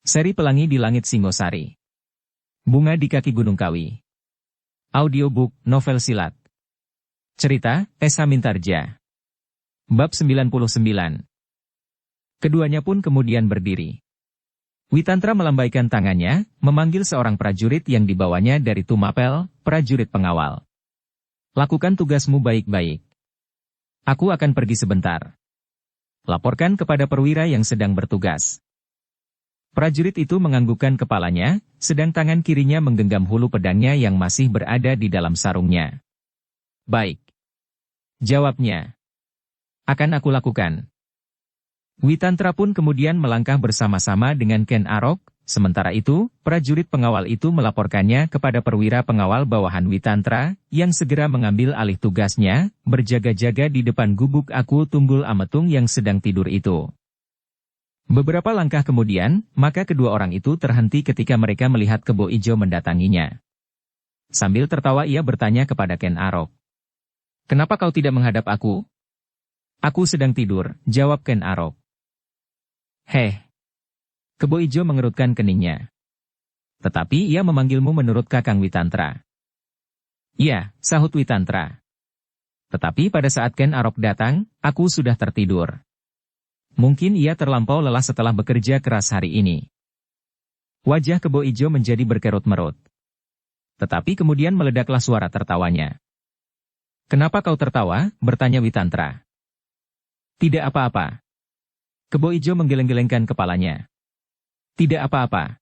Seri Pelangi di Langit Singosari. Bunga di Kaki Gunung Kawi. Audiobook, novel silat. Cerita, S. Mintarja. Bab 99. Keduanya pun kemudian berdiri. Witantra melambaikan tangannya, memanggil seorang prajurit yang dibawanya dari Tumapel, prajurit pengawal. Lakukan tugasmu baik-baik. Aku akan pergi sebentar. Laporkan kepada perwira yang sedang bertugas. Prajurit itu menganggukkan kepalanya, sedang tangan kirinya menggenggam hulu pedangnya yang masih berada di dalam sarungnya. Baik. Jawabnya. Akan aku lakukan. Witantra pun kemudian melangkah bersama-sama dengan Ken Arok, sementara itu, prajurit pengawal itu melaporkannya kepada perwira pengawal bawahan Witantra, yang segera mengambil alih tugasnya, berjaga-jaga di depan gubuk Aku Tunggul Ametung yang sedang tidur itu. Beberapa langkah kemudian, maka kedua orang itu terhenti ketika mereka melihat Kebo Ijo mendatanginya. Sambil tertawa ia bertanya kepada Ken Arok. Kenapa kau tidak menghadap aku? Aku sedang tidur, jawab Ken Arok. Heh. Kebo Ijo mengerutkan keningnya. Tetapi ia memanggilmu menurut Kakang Witantra. Iya, sahut Witantra. Tetapi pada saat Ken Arok datang, aku sudah tertidur. Mungkin ia terlampau lelah setelah bekerja keras hari ini. Wajah Kebo Ijo menjadi berkerut-merut. Tetapi kemudian meledaklah suara tertawanya. Kenapa kau tertawa? Bertanya Witantra. Tidak apa-apa. Kebo Ijo menggeleng-gelengkan kepalanya. Tidak apa-apa.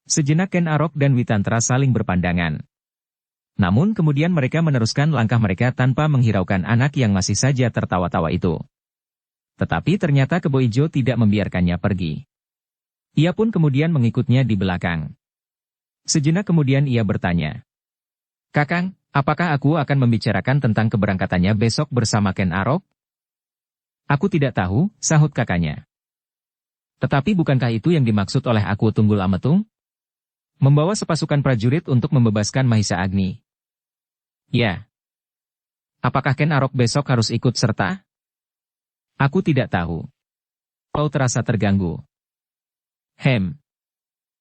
Sejenak Ken Arok dan Witantra saling berpandangan. Namun kemudian mereka meneruskan langkah mereka tanpa menghiraukan anak yang masih saja tertawa-tawa itu. Tetapi ternyata Kebo Ijo tidak membiarkannya pergi. Ia pun kemudian mengikutnya di belakang. Sejenak kemudian ia bertanya. Kakang, apakah aku akan membicarakan tentang keberangkatannya besok bersama Ken Arok? Aku tidak tahu, sahut kakaknya. Tetapi bukankah itu yang dimaksud oleh Aku Tunggul Ametung? Membawa sepasukan prajurit untuk membebaskan Mahisa Agni. Ya. Apakah Ken Arok besok harus ikut serta? Aku tidak tahu. Kau terasa terganggu.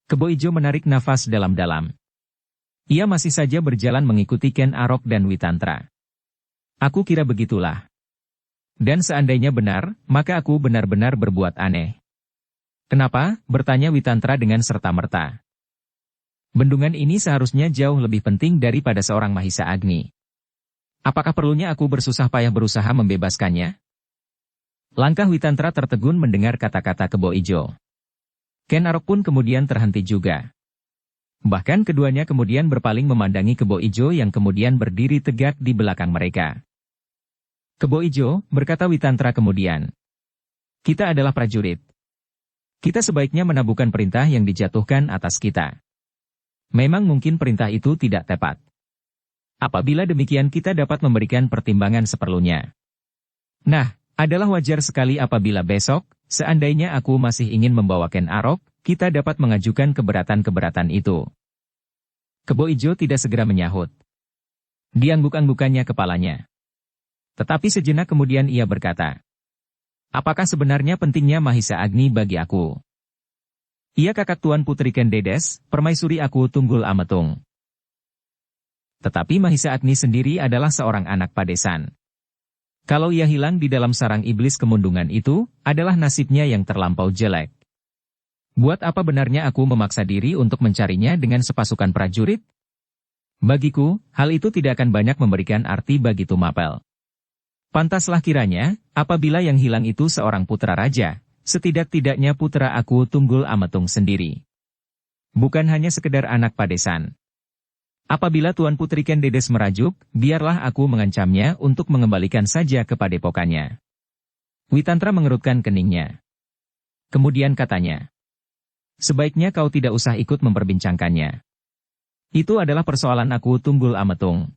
Kebo Ijo menarik nafas dalam-dalam. Ia masih saja berjalan mengikuti Ken Arok dan Witantra. Aku kira begitulah. Dan seandainya benar, maka aku benar-benar berbuat aneh. Kenapa? Bertanya Witantra dengan serta-merta. Bendungan ini seharusnya jauh lebih penting daripada seorang Mahisa Agni. Apakah perlunya aku bersusah payah berusaha membebaskannya? Langkah Witantra tertegun mendengar kata-kata Kebo Ijo. Ken Arok pun kemudian terhenti juga. Bahkan keduanya kemudian berpaling memandangi Kebo Ijo yang kemudian berdiri tegak di belakang mereka. Kebo Ijo, berkata Witantra kemudian. Kita adalah prajurit. Kita sebaiknya menabuhkan perintah yang dijatuhkan atas kita. Memang mungkin perintah itu tidak tepat. Apabila demikian kita dapat memberikan pertimbangan seperlunya. Nah, adalah wajar sekali apabila besok, seandainya aku masih ingin membawa Ken Arok, kita dapat mengajukan keberatan-keberatan itu. Kebo Ijo tidak segera menyahut. Diangguk-anggukannya kepalanya. Tetapi sejenak kemudian ia berkata. Apakah sebenarnya pentingnya Mahisa Agni bagi aku? Ia kakak Tuan Putri Ken Dedes, permaisuri Aku Tunggul Ametung. Tetapi Mahisa Agni sendiri adalah seorang anak padesan. Kalau ia hilang di dalam sarang iblis kemundungan itu, adalah nasibnya yang terlampau jelek. Buat apa benarnya aku memaksa diri untuk mencarinya dengan sepasukan prajurit? Bagiku, hal itu tidak akan banyak memberikan arti bagi Tumapel. Pantaslah kiranya, apabila yang hilang itu seorang putra raja, setidak-tidaknya putra Aku Tunggul Ametung sendiri. Bukan hanya sekedar anak padesan. Apabila Tuan Putri Ken Dedes merajuk, biarlah aku mengancamnya untuk mengembalikan saja ke padepokannya. Witantra mengerutkan keningnya. Kemudian katanya. Sebaiknya kau tidak usah ikut memperbincangkannya. Itu adalah persoalan Aku Tunggul Ametung.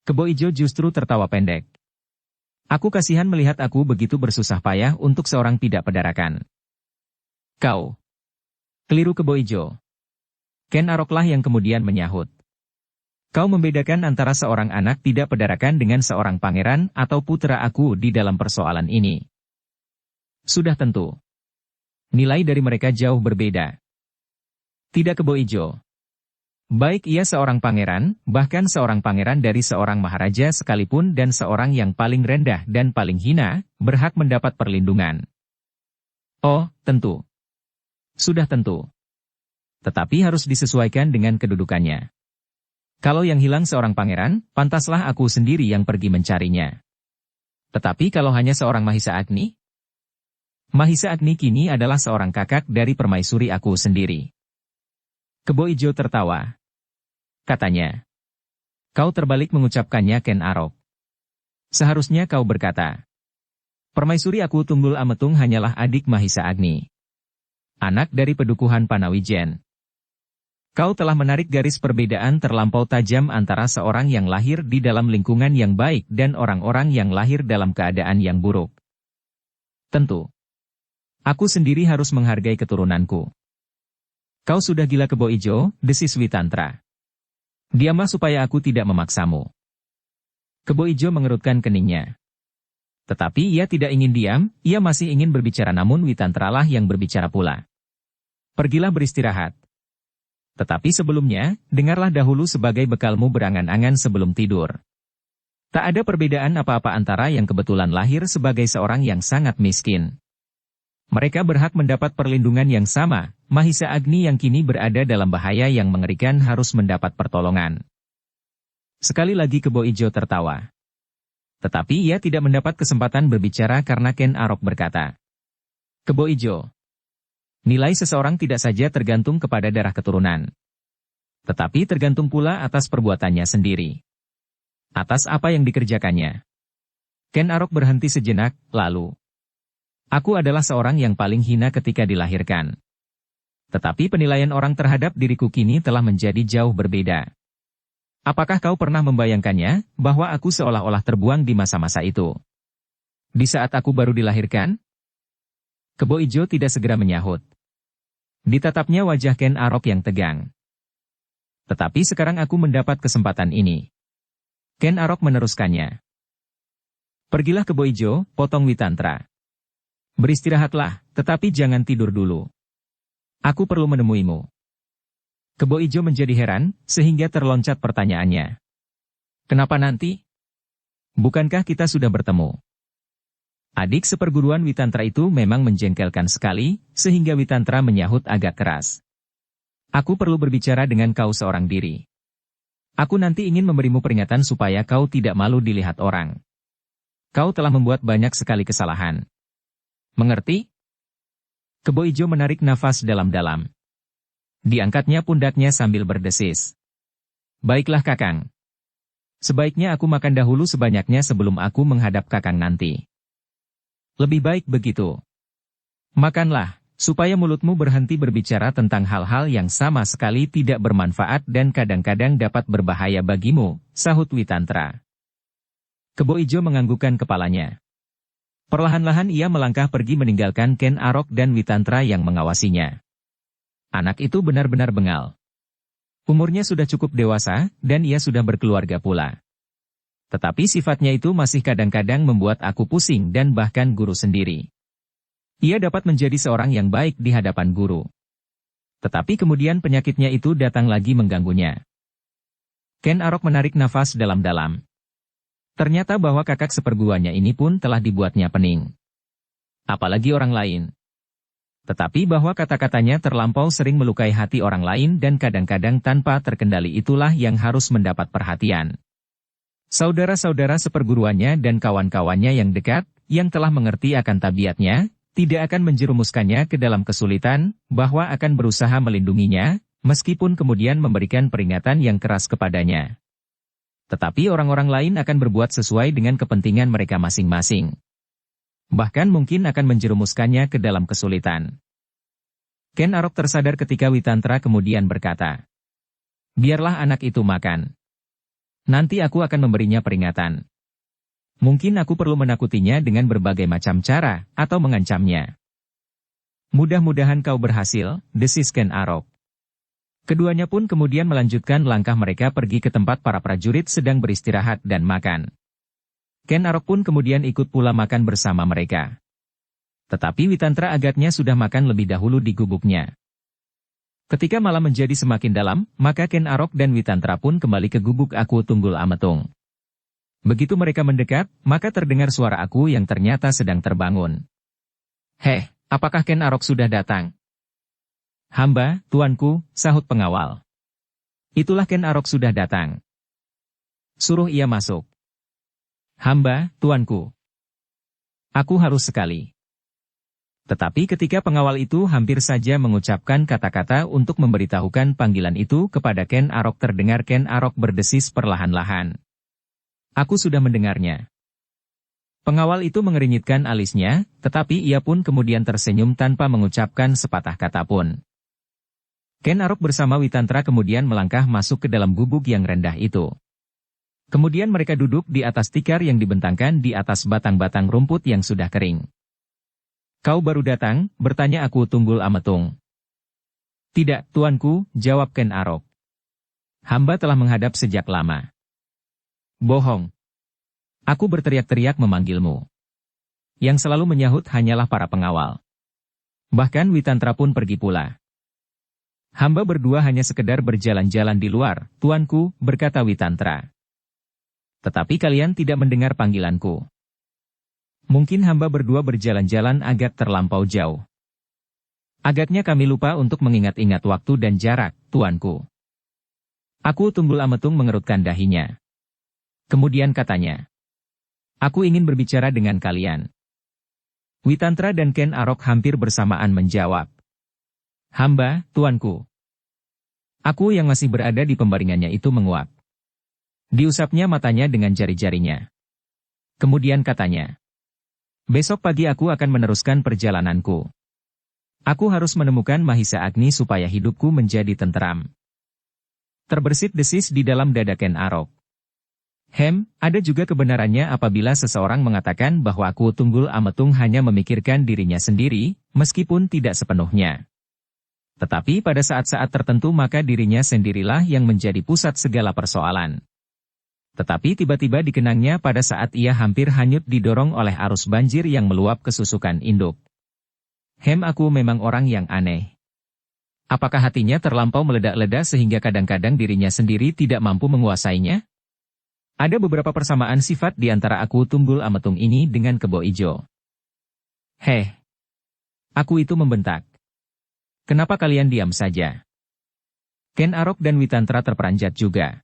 Kebo Ijo justru tertawa pendek. Aku kasihan melihat aku begitu bersusah payah untuk seorang tidak pedarakan. Kau. Keliru Kebo Ijo. Ken Aroklah yang kemudian menyahut. Kau membedakan antara seorang anak tidak pedarakan dengan seorang pangeran atau putra aku di dalam persoalan ini. Sudah tentu. Nilai dari mereka jauh berbeda. Tidak Kebo Ijo. Baik ia seorang pangeran, bahkan seorang pangeran dari seorang maharaja sekalipun dan seorang yang paling rendah dan paling hina, berhak mendapat perlindungan. Oh, tentu. Sudah tentu. Tetapi harus disesuaikan dengan kedudukannya. Kalau yang hilang seorang pangeran, pantaslah aku sendiri yang pergi mencarinya. Tetapi kalau hanya seorang Mahisa Agni? Mahisa Agni kini adalah seorang kakak dari permaisuri aku sendiri. Kebo Ijo tertawa. Katanya. Kau terbalik mengucapkannya Ken Arok. Seharusnya kau berkata. Permaisuri aku Tunggul Ametung hanyalah adik Mahisa Agni. Anak dari pedukuhan Panawijen. Kau telah menarik garis perbedaan terlampau tajam antara seorang yang lahir di dalam lingkungan yang baik dan orang-orang yang lahir dalam keadaan yang buruk. Tentu. Aku sendiri harus menghargai keturunanku. Kau sudah gila Kebo Ijo, desis Witantra. Diamlah supaya aku tidak memaksamu. Kebo Ijo mengerutkan keningnya. Tetapi ia tidak ingin diam, ia masih ingin berbicara namun Witantralah yang berbicara pula. Pergilah beristirahat. Tetapi sebelumnya, dengarlah dahulu sebagai bekalmu berangan-angan sebelum tidur. Tak ada perbedaan apa-apa antara yang kebetulan lahir sebagai seorang yang sangat miskin. Mereka berhak mendapat perlindungan yang sama, Mahisa Agni yang kini berada dalam bahaya yang mengerikan harus mendapat pertolongan. Sekali lagi Kebo Ijo tertawa. Tetapi ia tidak mendapat kesempatan berbicara karena Ken Arok berkata. Kebo Ijo. Nilai seseorang tidak saja tergantung kepada darah keturunan. Tetapi tergantung pula atas perbuatannya sendiri. Atas apa yang dikerjakannya. Ken Arok berhenti sejenak, lalu. Aku adalah seorang yang paling hina ketika dilahirkan. Tetapi penilaian orang terhadap diriku kini telah menjadi jauh berbeda. Apakah kau pernah membayangkannya, bahwa aku seolah-olah terbuang di masa-masa itu? Di saat aku baru dilahirkan? Kebo Ijo tidak segera menyahut. Ditatapnya wajah Ken Arok yang tegang. Tetapi sekarang aku mendapat kesempatan ini. Ken Arok meneruskannya. Pergilah Kebo Ijo, potong Witantra. Beristirahatlah, tetapi jangan tidur dulu. Aku perlu menemuimu. Kebo Ijo menjadi heran, sehingga terloncat pertanyaannya. Kenapa nanti? Bukankah kita sudah bertemu? Adik seperguruan Witantra itu memang menjengkelkan sekali, sehingga Witantra menyahut agak keras. Aku perlu berbicara dengan kau seorang diri. Aku nanti ingin memberimu peringatan supaya kau tidak malu dilihat orang. Kau telah membuat banyak sekali kesalahan. Mengerti? Kebo Ijo menarik nafas dalam-dalam. Diangkatnya pundaknya sambil berdesis. Baiklah Kakang. Sebaiknya aku makan dahulu sebanyaknya sebelum aku menghadap Kakang nanti. Lebih baik begitu. Makanlah, supaya mulutmu berhenti berbicara tentang hal-hal yang sama sekali tidak bermanfaat dan kadang-kadang dapat berbahaya bagimu, sahut Witantra. Kebo Ijo menganggukkan kepalanya. Perlahan-lahan ia melangkah pergi meninggalkan Ken Arok dan Witantra yang mengawasinya. Anak itu benar-benar bengal. Umurnya sudah cukup dewasa, dan ia sudah berkeluarga pula. Tetapi sifatnya itu masih kadang-kadang membuat aku pusing dan bahkan guru sendiri. Ia dapat menjadi seorang yang baik di hadapan guru. Tetapi kemudian penyakitnya itu datang lagi mengganggunya. Ken Arok menarik nafas dalam-dalam. Ternyata bahwa kakak seperguruannya ini pun telah dibuatnya pening. Apalagi orang lain. Tetapi bahwa kata-katanya terlampau sering melukai hati orang lain dan kadang-kadang tanpa terkendali itulah yang harus mendapat perhatian. Saudara-saudara seperguruannya dan kawan-kawannya yang dekat, yang telah mengerti akan tabiatnya, tidak akan menjerumuskannya ke dalam kesulitan, bahwa akan berusaha melindunginya, meskipun kemudian memberikan peringatan yang keras kepadanya. Tetapi orang-orang lain akan berbuat sesuai dengan kepentingan mereka masing-masing. Bahkan mungkin akan menjerumuskannya ke dalam kesulitan. Ken Arok tersadar ketika Witantra kemudian berkata, biarlah anak itu makan. Nanti aku akan memberinya peringatan. Mungkin aku perlu menakutinya dengan berbagai macam cara, atau mengancamnya. Mudah-mudahan kau berhasil, desis Ken Arok. Keduanya pun kemudian melanjutkan langkah mereka pergi ke tempat para prajurit sedang beristirahat dan makan. Ken Arok pun kemudian ikut pula makan bersama mereka. Tetapi Witantra agaknya sudah makan lebih dahulu di gubuknya. Ketika malam menjadi semakin dalam, maka Ken Arok dan Witantra pun kembali ke gubuk Aku Tunggul Ametung. Begitu mereka mendekat, maka terdengar suara Aku yang ternyata sedang terbangun. "Heh, apakah Ken Arok sudah datang?" "Hamba, tuanku," sahut pengawal. "Itulah Ken Arok sudah datang. Suruh ia masuk." "Hamba, tuanku. Aku harus sekali." Tetapi ketika pengawal itu hampir saja mengucapkan kata-kata untuk memberitahukan panggilan itu kepada Ken Arok, terdengar Ken Arok berdesis perlahan-lahan. "Aku sudah mendengarnya." Pengawal itu mengernyitkan alisnya, tetapi ia pun kemudian tersenyum tanpa mengucapkan sepatah kata pun. Ken Arok bersama Witantra kemudian melangkah masuk ke dalam gubuk yang rendah itu. Kemudian mereka duduk di atas tikar yang dibentangkan di atas batang-batang rumput yang sudah kering. "Kau baru datang?" bertanya Aku Tunggul Ametung. "Tidak, tuanku," jawab Ken Arok. "Hamba telah menghadap sejak lama." "Bohong. Aku berteriak-teriak memanggilmu." Yang selalu menyahut hanyalah para pengawal. Bahkan Witantra pun pergi pula. "Hamba berdua hanya sekedar berjalan-jalan di luar, tuanku," berkata Witantra. "Tetapi kalian tidak mendengar panggilanku." "Mungkin hamba berdua berjalan-jalan agak terlampau jauh. Agaknya kami lupa untuk mengingat-ingat waktu dan jarak, tuanku." Aku Tunggul Ametung mengerutkan dahinya. Kemudian katanya, "Aku ingin berbicara dengan kalian." Witantra dan Ken Arok hampir bersamaan menjawab, "Hamba, tuanku." Aku yang masih berada di pembaringannya itu menguap. Diusapnya matanya dengan jari-jarinya. Kemudian katanya, "Besok pagi aku akan meneruskan perjalananku. Aku harus menemukan Mahisa Agni supaya hidupku menjadi tenteram." Terbersit-desis di dalam dada Ken Arok. Ada juga kebenarannya apabila seseorang mengatakan bahwa Aku Tunggul Ametung hanya memikirkan dirinya sendiri, meskipun tidak sepenuhnya. Tetapi pada saat-saat tertentu maka dirinya sendirilah yang menjadi pusat segala persoalan. Tetapi tiba-tiba dikenangnya pada saat ia hampir hanyut didorong oleh arus banjir yang meluap ke susukan induk. Aku memang orang yang aneh. Apakah hatinya terlampau meledak-ledak sehingga kadang-kadang dirinya sendiri tidak mampu menguasainya? Ada beberapa persamaan sifat di antara Aku Tunggul Ametung ini dengan Kebo Ijo. Aku itu membentak. "Kenapa kalian diam saja?" Ken Arok dan Witantra terperanjat juga.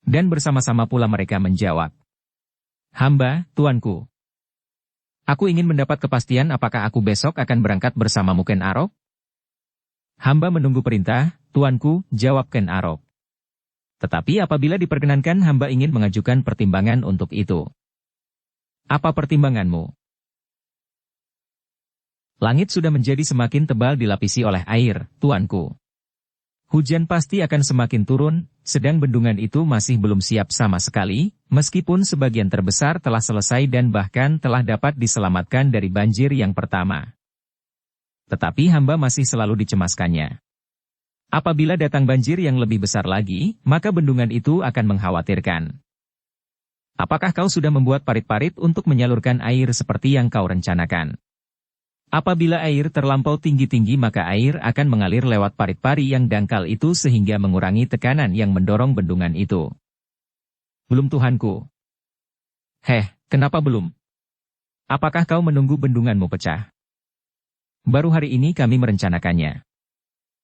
Dan bersama-sama pula mereka menjawab, "Hamba, tuanku. Aku ingin mendapat kepastian apakah aku besok akan berangkat bersamamu, Ken Arok?" "Hamba menunggu perintah, tuanku," jawab Ken Arok. "Tetapi apabila diperkenankan hamba ingin mengajukan pertimbangan untuk itu." "Apa pertimbanganmu?" "Langit sudah menjadi semakin tebal dilapisi oleh air, tuanku. Hujan pasti akan semakin turun, sedang bendungan itu masih belum siap sama sekali, meskipun sebagian terbesar telah selesai dan bahkan telah dapat diselamatkan dari banjir yang pertama. Tetapi hamba masih selalu dicemaskannya. Apabila datang banjir yang lebih besar lagi, maka bendungan itu akan mengkhawatirkan. Apakah kau sudah membuat parit-parit untuk menyalurkan air seperti yang kau rencanakan? Apabila air terlampau tinggi-tinggi maka air akan mengalir lewat parit-pari yang dangkal itu sehingga mengurangi tekanan yang mendorong bendungan itu." "Belum tuanku." Kenapa belum? Apakah kau menunggu bendunganmu pecah?" "Baru hari ini kami merencanakannya.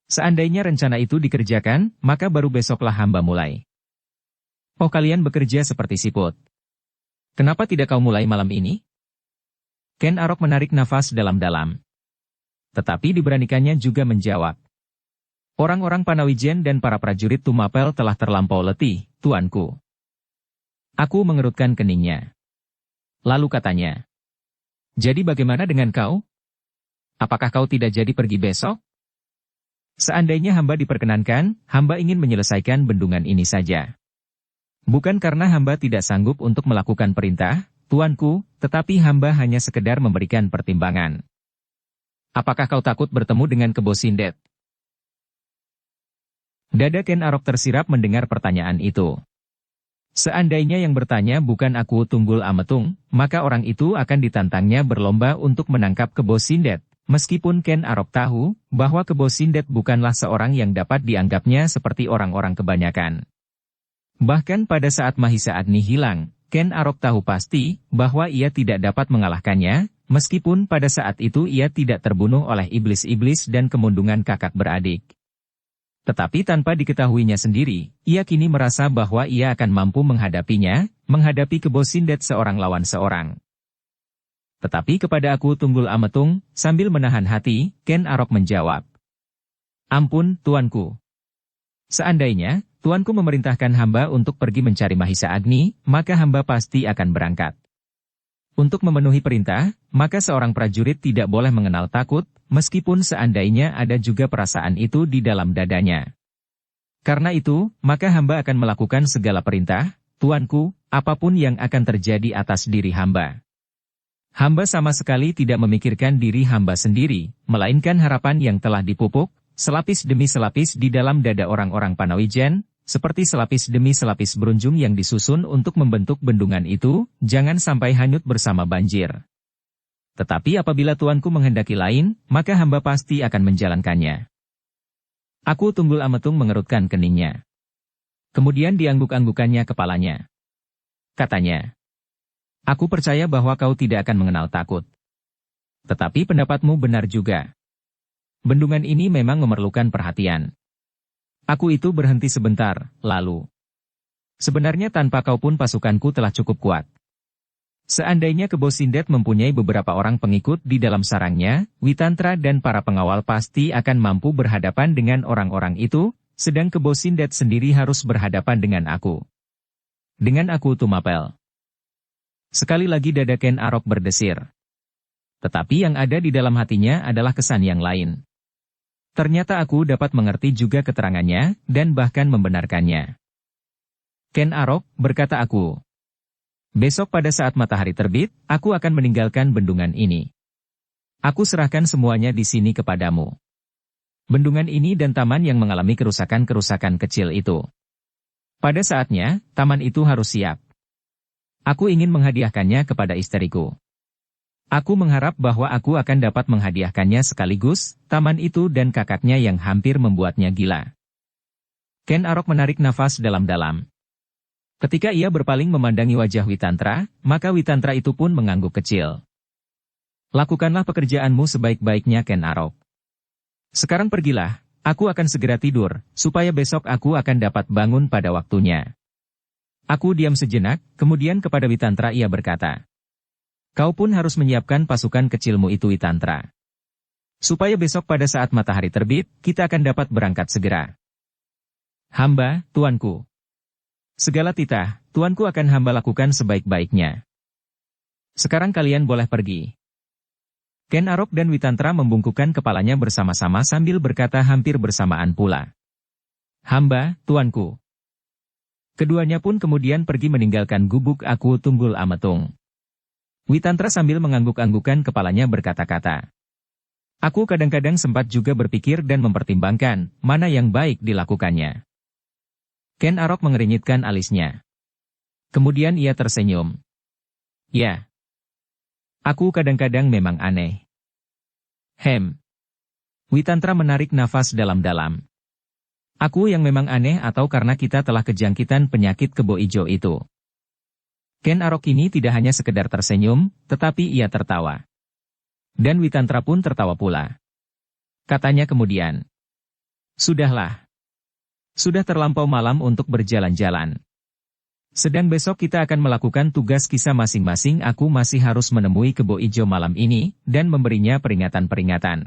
Seandainya rencana itu dikerjakan, maka baru besoklah hamba mulai." "Oh, kalian bekerja seperti siput. Kenapa tidak kau mulai malam ini?" Ken Arok menarik nafas dalam-dalam. Tetapi diberanikannya juga menjawab, "Orang-orang Panawijen dan para prajurit Tumapel telah terlampau letih, tuanku." Aku mengerutkan keningnya. Lalu katanya, "Jadi bagaimana dengan kau? Apakah kau tidak jadi pergi besok?" "Seandainya hamba diperkenankan, hamba ingin menyelesaikan bendungan ini saja. Bukan karena hamba tidak sanggup untuk melakukan perintah, tuanku, tetapi hamba hanya sekedar memberikan pertimbangan." "Apakah kau takut bertemu dengan Kebo Sindet?" Dada Ken Arok tersirap mendengar pertanyaan itu. Seandainya yang bertanya bukan Aku Tunggul Ametung, maka orang itu akan ditantangnya berlomba untuk menangkap Kebo Sindet. Meskipun Ken Arok tahu bahwa Kebo Sindet bukanlah seorang yang dapat dianggapnya seperti orang-orang kebanyakan. Bahkan pada saat Mahisa Agni hilang, Ken Arok tahu pasti bahwa ia tidak dapat mengalahkannya, meskipun pada saat itu ia tidak terbunuh oleh iblis-iblis dan kemundungan kakak beradik. Tetapi tanpa diketahuinya sendiri, ia kini merasa bahwa ia akan mampu menghadapinya, menghadapi Kebo Sindet seorang lawan seorang. Tetapi kepada Aku Tunggul Ametung, sambil menahan hati, Ken Arok menjawab. Ampun, tuanku. Seandainya, tuanku memerintahkan hamba untuk pergi mencari Mahisa Agni, maka hamba pasti akan berangkat. Untuk memenuhi perintah, maka seorang prajurit tidak boleh mengenal takut, meskipun seandainya ada juga perasaan itu di dalam dadanya. Karena itu, maka hamba akan melakukan segala perintah, tuanku, apapun yang akan terjadi atas diri hamba. Hamba sama sekali tidak memikirkan diri hamba sendiri, melainkan harapan yang telah dipupuk, selapis demi selapis di dalam dada orang-orang Panawijen, seperti selapis demi selapis berunjung yang disusun untuk membentuk bendungan itu, jangan sampai hanyut bersama banjir. Tetapi apabila tuanku menghendaki lain, maka hamba pasti akan menjalankannya. Aku Tunggul Ametung mengerutkan keningnya. Kemudian diangguk-anggukannya kepalanya. Katanya, aku percaya bahwa kau tidak akan mengenal takut. Tetapi pendapatmu benar juga. Bendungan ini memang memerlukan perhatian. Aku itu berhenti sebentar, lalu. Sebenarnya tanpa kau pun pasukanku telah cukup kuat. Seandainya Kebo Sindet mempunyai beberapa orang pengikut di dalam sarangnya, Witantra dan para pengawal pasti akan mampu berhadapan dengan orang-orang itu, sedang Kebo Sindet sendiri harus berhadapan dengan aku. Dengan Aku Tumapel. Sekali lagi dada Ken Arok berdesir. Tetapi yang ada di dalam hatinya adalah kesan yang lain. Ternyata aku dapat mengerti juga keterangannya, dan bahkan membenarkannya. Ken Arok, berkata aku. Besok pada saat matahari terbit, aku akan meninggalkan bendungan ini. Aku serahkan semuanya di sini kepadamu. Bendungan ini dan taman yang mengalami kerusakan-kerusakan kecil itu. Pada saatnya, taman itu harus siap. Aku ingin menghadiahkannya kepada istriku. Aku mengharap bahwa aku akan dapat menghadiahkannya sekaligus, taman itu dan kakaknya yang hampir membuatnya gila. Ken Arok menarik nafas dalam-dalam. Ketika ia berpaling memandangi wajah Witantra, maka Witantra itu pun mengangguk kecil. Lakukanlah pekerjaanmu sebaik-baiknya Ken Arok. Sekarang pergilah, aku akan segera tidur, supaya besok aku akan dapat bangun pada waktunya. Aku diam sejenak, kemudian kepada Witantra ia berkata. Kau pun harus menyiapkan pasukan kecilmu itu Witantra. Supaya besok pada saat matahari terbit, kita akan dapat berangkat segera. Hamba, tuanku. Segala titah, tuanku akan hamba lakukan sebaik-baiknya. Sekarang kalian boleh pergi. Ken Arok dan Witantra membungkukkan kepalanya bersama-sama sambil berkata hampir bersamaan pula. Hamba, tuanku. Keduanya pun kemudian pergi meninggalkan gubuk Aku Tunggul Ametung. Witantra sambil mengangguk-anggukan kepalanya berkata-kata. Aku kadang-kadang sempat juga berpikir dan mempertimbangkan mana yang baik dilakukannya. Ken Arok mengernyitkan alisnya. Kemudian ia tersenyum. Ya. Aku kadang-kadang memang aneh. Witantra menarik nafas dalam-dalam. Aku yang memang aneh atau karena kita telah kejangkitan penyakit kebo ijo itu. Ken Arok ini tidak hanya sekedar tersenyum, tetapi ia tertawa. Dan Witantra pun tertawa pula. Katanya kemudian. Sudahlah. Sudah terlampau malam untuk berjalan-jalan. Sedang besok kita akan melakukan tugas kisah masing-masing. Aku masih harus menemui kebo ijo malam ini, dan memberinya peringatan-peringatan.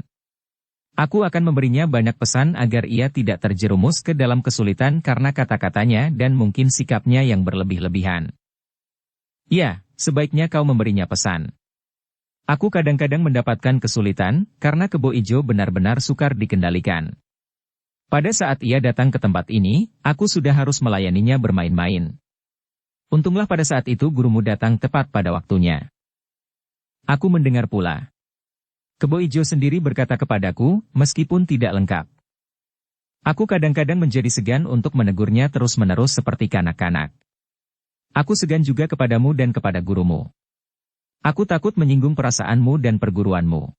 Aku akan memberinya banyak pesan agar ia tidak terjerumus ke dalam kesulitan karena kata-katanya dan mungkin sikapnya yang berlebih-lebihan. Ya, sebaiknya kau memberinya pesan. Aku kadang-kadang mendapatkan kesulitan, karena kebo ijo benar-benar sukar dikendalikan. Pada saat ia datang ke tempat ini, aku sudah harus melayaninya bermain-main. Untunglah pada saat itu gurumu datang tepat pada waktunya. Aku mendengar pula. Kebo ijo sendiri berkata kepadaku, meskipun tidak lengkap. Aku kadang-kadang menjadi segan untuk menegurnya terus-menerus seperti kanak-kanak. Aku segan juga kepadamu dan kepada gurumu. Aku takut menyinggung perasaanmu dan perguruanmu.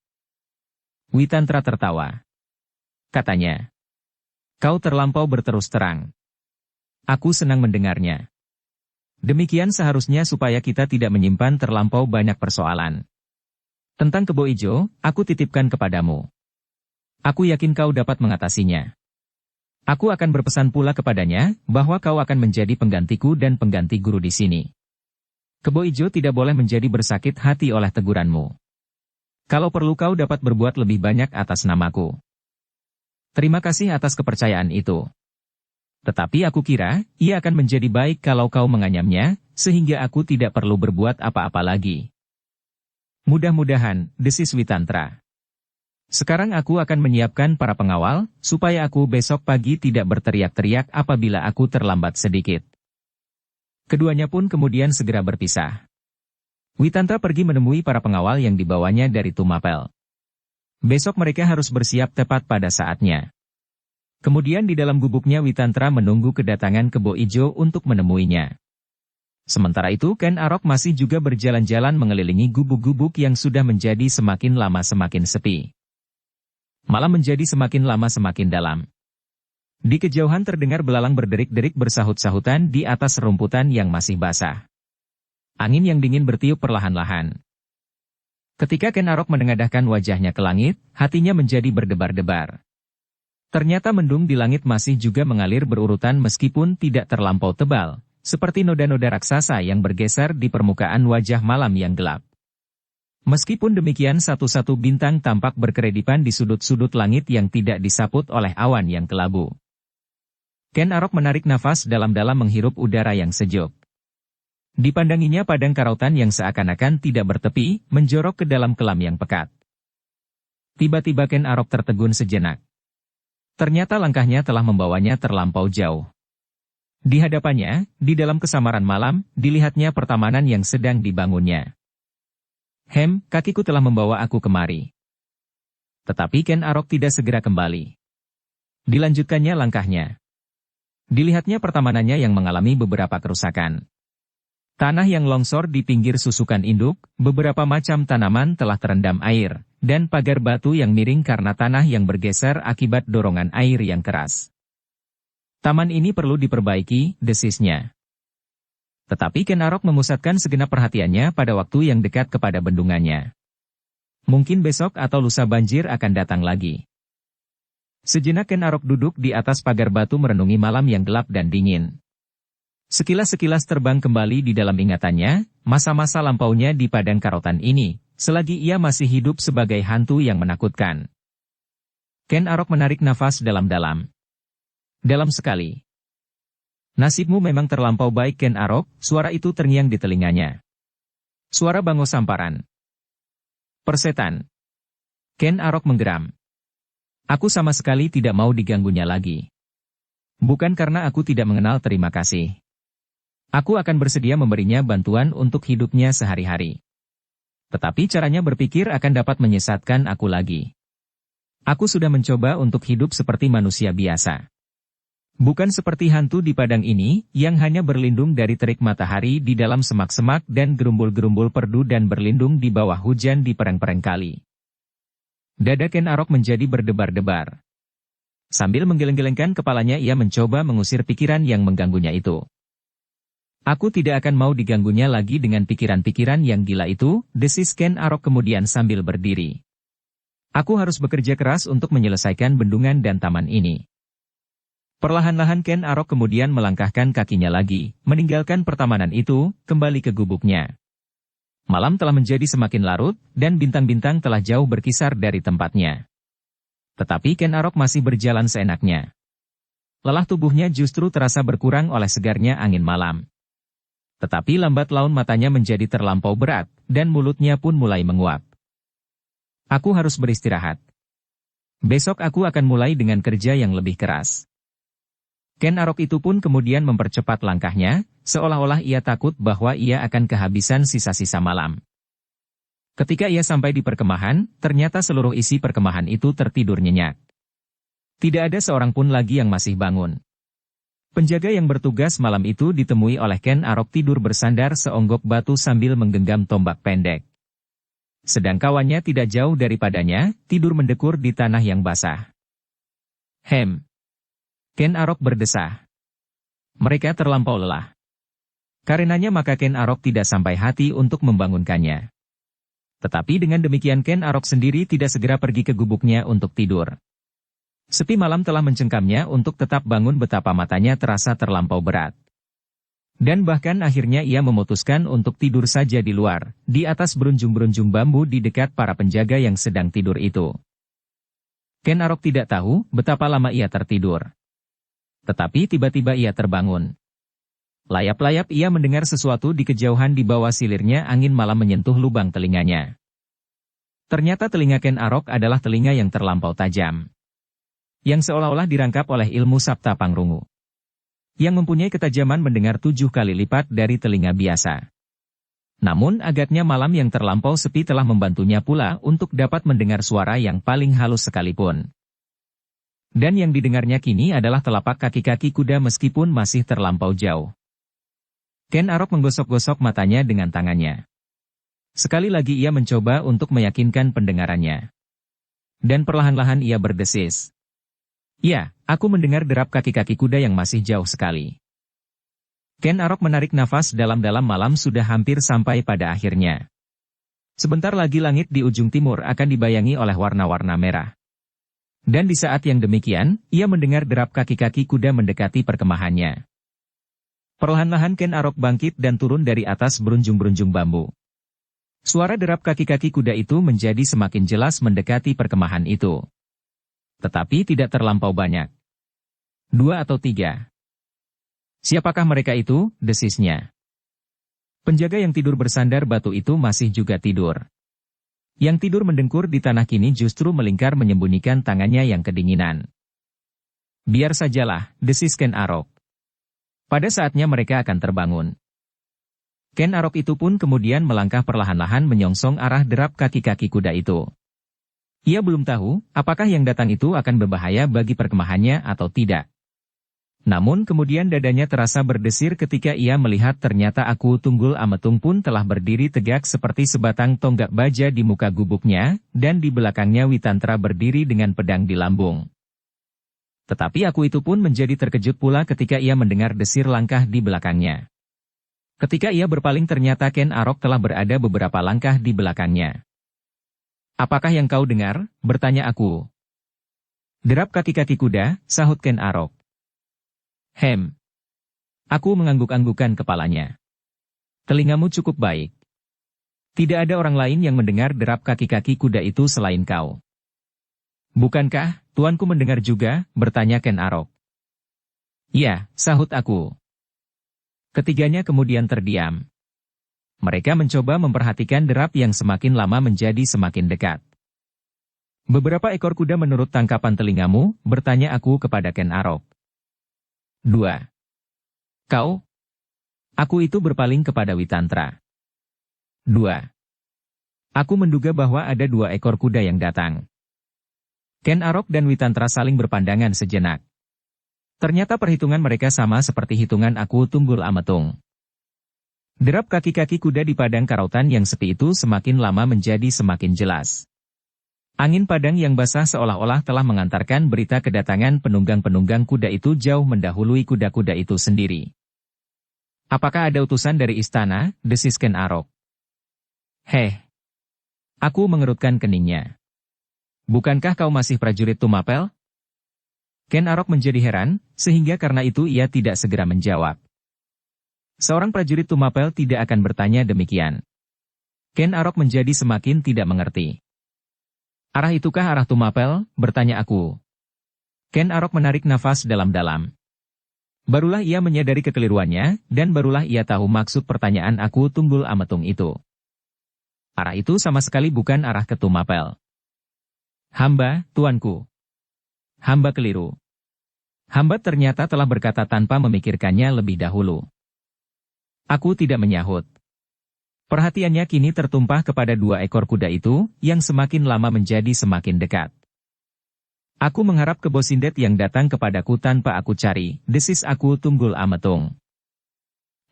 Witantra tertawa. Katanya, kau terlampau berterus terang. Aku senang mendengarnya. Demikian seharusnya supaya kita tidak menyimpan terlampau banyak persoalan. Tentang Kebo Ijo, aku titipkan kepadamu. Aku yakin kau dapat mengatasinya. Aku akan berpesan pula kepadanya, bahwa kau akan menjadi penggantiku dan pengganti guru di sini. Kebo Ijo tidak boleh menjadi bersakit hati oleh teguranmu. Kalau perlu kau dapat berbuat lebih banyak atas namaku. Terima kasih atas kepercayaan itu. Tetapi aku kira, ia akan menjadi baik kalau kau menganyamnya, sehingga aku tidak perlu berbuat apa-apa lagi. Mudah-mudahan, desis Witantra. Sekarang aku akan menyiapkan para pengawal, supaya aku besok pagi tidak berteriak-teriak apabila aku terlambat sedikit. Keduanya pun kemudian segera berpisah. Witantra pergi menemui para pengawal yang dibawanya dari Tumapel. Besok mereka harus bersiap tepat pada saatnya. Kemudian di dalam gubuknya Witantra menunggu kedatangan Kebo Ijo untuk menemuinya. Sementara itu Ken Arok masih juga berjalan-jalan mengelilingi gubuk-gubuk yang sudah menjadi semakin lama semakin sepi. Malam menjadi semakin lama semakin dalam. Di kejauhan terdengar belalang berderik-derik bersahut-sahutan di atas rumputan yang masih basah. Angin yang dingin bertiup perlahan-lahan. Ketika Ken Arok menengadahkan wajahnya ke langit, hatinya menjadi berdebar-debar. Ternyata mendung di langit masih juga mengalir berurutan meskipun tidak terlampau tebal, seperti noda-noda raksasa yang bergeser di permukaan wajah malam yang gelap. Meskipun demikian satu-satu bintang tampak berkeredipan di sudut-sudut langit yang tidak disaput oleh awan yang kelabu. Ken Arok menarik nafas dalam-dalam menghirup udara yang sejuk. Dipandanginya padang karautan yang seakan-akan tidak bertepi, menjorok ke dalam kelam yang pekat. Tiba-tiba Ken Arok tertegun sejenak. Ternyata langkahnya telah membawanya terlampau jauh. Di hadapannya, di dalam kesamaran malam, dilihatnya pertamanan yang sedang dibangunnya. Kakiku telah membawa aku kemari. Tetapi Ken Arok tidak segera kembali. Dilanjutkannya langkahnya. Dilihatnya pertamanannya yang mengalami beberapa kerusakan. Tanah yang longsor di pinggir susukan induk, beberapa macam tanaman telah terendam air, dan pagar batu yang miring karena tanah yang bergeser akibat dorongan air yang keras. Taman ini perlu diperbaiki, desisnya. Tetapi Ken Arok memusatkan segenap perhatiannya pada waktu yang dekat kepada bendungannya. Mungkin besok atau lusa banjir akan datang lagi. Sejenak Ken Arok duduk di atas pagar batu merenungi malam yang gelap dan dingin. Sekilas-sekilas terbang kembali di dalam ingatannya, masa-masa lampaunya di padang karautan ini, selagi ia masih hidup sebagai hantu yang menakutkan. Ken Arok menarik nafas dalam-dalam. Dalam sekali. Nasibmu memang terlampau baik Ken Arok, suara itu terngiang di telinganya. Suara Bango Samparan. Persetan. Ken Arok menggeram. Aku sama sekali tidak mau diganggunya lagi. Bukan karena aku tidak mengenal terima kasih. Aku akan bersedia memberinya bantuan untuk hidupnya sehari-hari. Tetapi caranya berpikir akan dapat menyesatkan aku lagi. Aku sudah mencoba untuk hidup seperti manusia biasa. Bukan seperti hantu di padang ini, yang hanya berlindung dari terik matahari di dalam semak-semak dan gerumbul-gerumbul perdu dan berlindung di bawah hujan di pereng-pereng kali. Dada Ken Arok menjadi berdebar-debar. Sambil menggeleng-gelengkan kepalanya ia mencoba mengusir pikiran yang mengganggunya itu. Aku tidak akan mau diganggunya lagi dengan pikiran-pikiran yang gila itu, desis Ken Arok kemudian sambil berdiri. Aku harus bekerja keras untuk menyelesaikan bendungan dan taman ini. Perlahan-lahan Ken Arok kemudian melangkahkan kakinya lagi, meninggalkan pertamanan itu, kembali ke gubuknya. Malam telah menjadi semakin larut, dan bintang-bintang telah jauh berkisar dari tempatnya. Tetapi Ken Arok masih berjalan seenaknya. Lelah tubuhnya justru terasa berkurang oleh segarnya angin malam. Tetapi lambat laun matanya menjadi terlampau berat, dan mulutnya pun mulai menguap. Aku harus beristirahat. Besok aku akan mulai dengan kerja yang lebih keras. Ken Arok itu pun kemudian mempercepat langkahnya, seolah-olah ia takut bahwa ia akan kehabisan sisa-sisa malam. Ketika ia sampai di perkemahan, ternyata seluruh isi perkemahan itu tertidur nyenyak. Tidak ada seorang pun lagi yang masih bangun. Penjaga yang bertugas malam itu ditemui oleh Ken Arok tidur bersandar seonggok batu sambil menggenggam tombak pendek. Sedang kawannya tidak jauh daripadanya, tidur mendekur di tanah yang basah. Ken Arok berdesah. Mereka terlampau lelah. Karenanya maka Ken Arok tidak sampai hati untuk membangunkannya. Tetapi dengan demikian Ken Arok sendiri tidak segera pergi ke gubuknya untuk tidur. Sepi malam telah mencengkamnya untuk tetap bangun betapa matanya terasa terlampau berat. Dan bahkan akhirnya ia memutuskan untuk tidur saja di luar, di atas berunjung-berunjung bambu di dekat para penjaga yang sedang tidur itu. Ken Arok tidak tahu betapa lama ia tertidur. Tetapi tiba-tiba ia terbangun. Layap-layap ia mendengar sesuatu di kejauhan di bawah silirnya angin malam menyentuh lubang telinganya. Ternyata telinga Ken Arok adalah telinga yang terlampau tajam. Yang seolah-olah dirangkap oleh ilmu Sabta Pangrungu. Yang mempunyai ketajaman mendengar 7 kali lipat dari telinga biasa. Namun agaknya malam yang terlampau sepi telah membantunya pula untuk dapat mendengar suara yang paling halus sekalipun. Dan yang didengarnya kini adalah telapak kaki-kaki kuda meskipun masih terlampau jauh. Ken Arok menggosok-gosok matanya dengan tangannya. Sekali lagi ia mencoba untuk meyakinkan pendengarannya. Dan perlahan-lahan ia berdesis. Ya, aku mendengar derap kaki-kaki kuda yang masih jauh sekali. Ken Arok menarik nafas dalam-dalam malam sudah hampir sampai pada akhirnya. Sebentar lagi langit di ujung timur akan dibayangi oleh warna-warna merah. Dan di saat yang demikian, ia mendengar derap kaki-kaki kuda mendekati perkemahannya. Perlahan-lahan Ken Arok bangkit dan turun dari atas berunjung-berunjung bambu. Suara derap kaki-kaki kuda itu menjadi semakin jelas mendekati perkemahan itu. Tetapi tidak terlampau banyak. 2 atau 3. Siapakah mereka itu? Desisnya. Penjaga yang tidur bersandar batu itu masih juga tidur. Yang tidur mendengkur di tanah kini justru melingkar menyembunyikan tangannya yang kedinginan. Biar sajalah, desis Ken Arok. Pada saatnya mereka akan terbangun. Ken Arok itu pun kemudian melangkah perlahan-lahan menyongsong arah derap kaki-kaki kuda itu. Ia belum tahu, apakah yang datang itu akan berbahaya bagi perkemahannya atau tidak. Namun kemudian dadanya terasa berdesir ketika ia melihat ternyata Aku Tunggul Ametung pun telah berdiri tegak seperti sebatang tonggak baja di muka gubuknya, dan di belakangnya Witantra berdiri dengan pedang di lambung. Tetapi Aku itu pun menjadi terkejut pula ketika ia mendengar desir langkah di belakangnya. Ketika ia berpaling ternyata Ken Arok telah berada beberapa langkah di belakangnya. Apakah yang kau dengar? Bertanya Aku. Derap kaki-kaki kuda, sahut Ken Arok. Aku mengangguk-anggukan kepalanya. Telingamu cukup baik. Tidak ada orang lain yang mendengar derap kaki-kaki kuda itu selain kau. Bukankah, tuanku mendengar juga? Bertanya Ken Arok. Ya, sahut Aku. Ketiganya kemudian terdiam. Mereka mencoba memperhatikan derap yang semakin lama menjadi semakin dekat. Beberapa ekor kuda menurut tangkapan telingamu? Bertanya Aku kepada Ken Arok. 2. Kau? Aku itu berpaling kepada Witantra. 2. Aku menduga bahwa ada 2 ekor kuda yang datang. Ken Arok dan Witantra saling berpandangan sejenak. Ternyata perhitungan mereka sama seperti hitungan Aku Tunggul Ametung. Derap kaki-kaki kuda di padang karautan yang sepi itu semakin lama menjadi semakin jelas. Angin padang yang basah seolah-olah telah mengantarkan berita kedatangan penunggang-penunggang kuda itu jauh mendahului kuda-kuda itu sendiri. Apakah ada utusan dari istana? Desis Ken Arok. Aku mengerutkan keningnya. Bukankah kau masih prajurit Tumapel? Ken Arok menjadi heran, sehingga karena itu ia tidak segera menjawab. Seorang prajurit Tumapel tidak akan bertanya demikian. Ken Arok menjadi semakin tidak mengerti. Arah itukah arah Tumapel? Bertanya Aku. Ken Arok menarik nafas dalam-dalam. Barulah ia menyadari kekeliruannya, dan barulah ia tahu maksud pertanyaan Aku Tunggul Ametung itu. Arah itu sama sekali bukan arah ke Tumapel. Hamba, tuanku. Hamba keliru. Hamba ternyata telah berkata tanpa memikirkannya lebih dahulu. Aku tidak menyahut. Perhatiannya kini tertumpah kepada 2 ekor kuda itu, yang semakin lama menjadi semakin dekat. Aku mengharap Kebo Sindet yang datang kepadaku tanpa aku cari, desis aku Tunggul Ametung.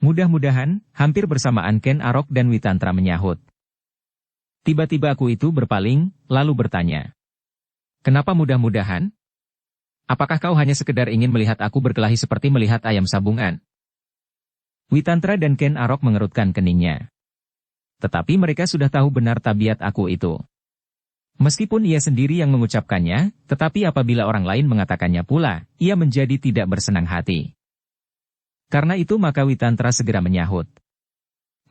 Mudah-mudahan, hampir bersamaan Ken Arok dan Witantra menyahut. Tiba-tiba aku itu berpaling, lalu bertanya. Kenapa mudah-mudahan? Apakah kau hanya sekedar ingin melihat aku berkelahi seperti melihat ayam sabungan? Witantra dan Ken Arok mengerutkan keningnya. Tetapi mereka sudah tahu benar tabiat aku itu. Meskipun ia sendiri yang mengucapkannya, tetapi apabila orang lain mengatakannya pula, ia menjadi tidak bersenang hati. Karena itu maka Witantra segera menyahut.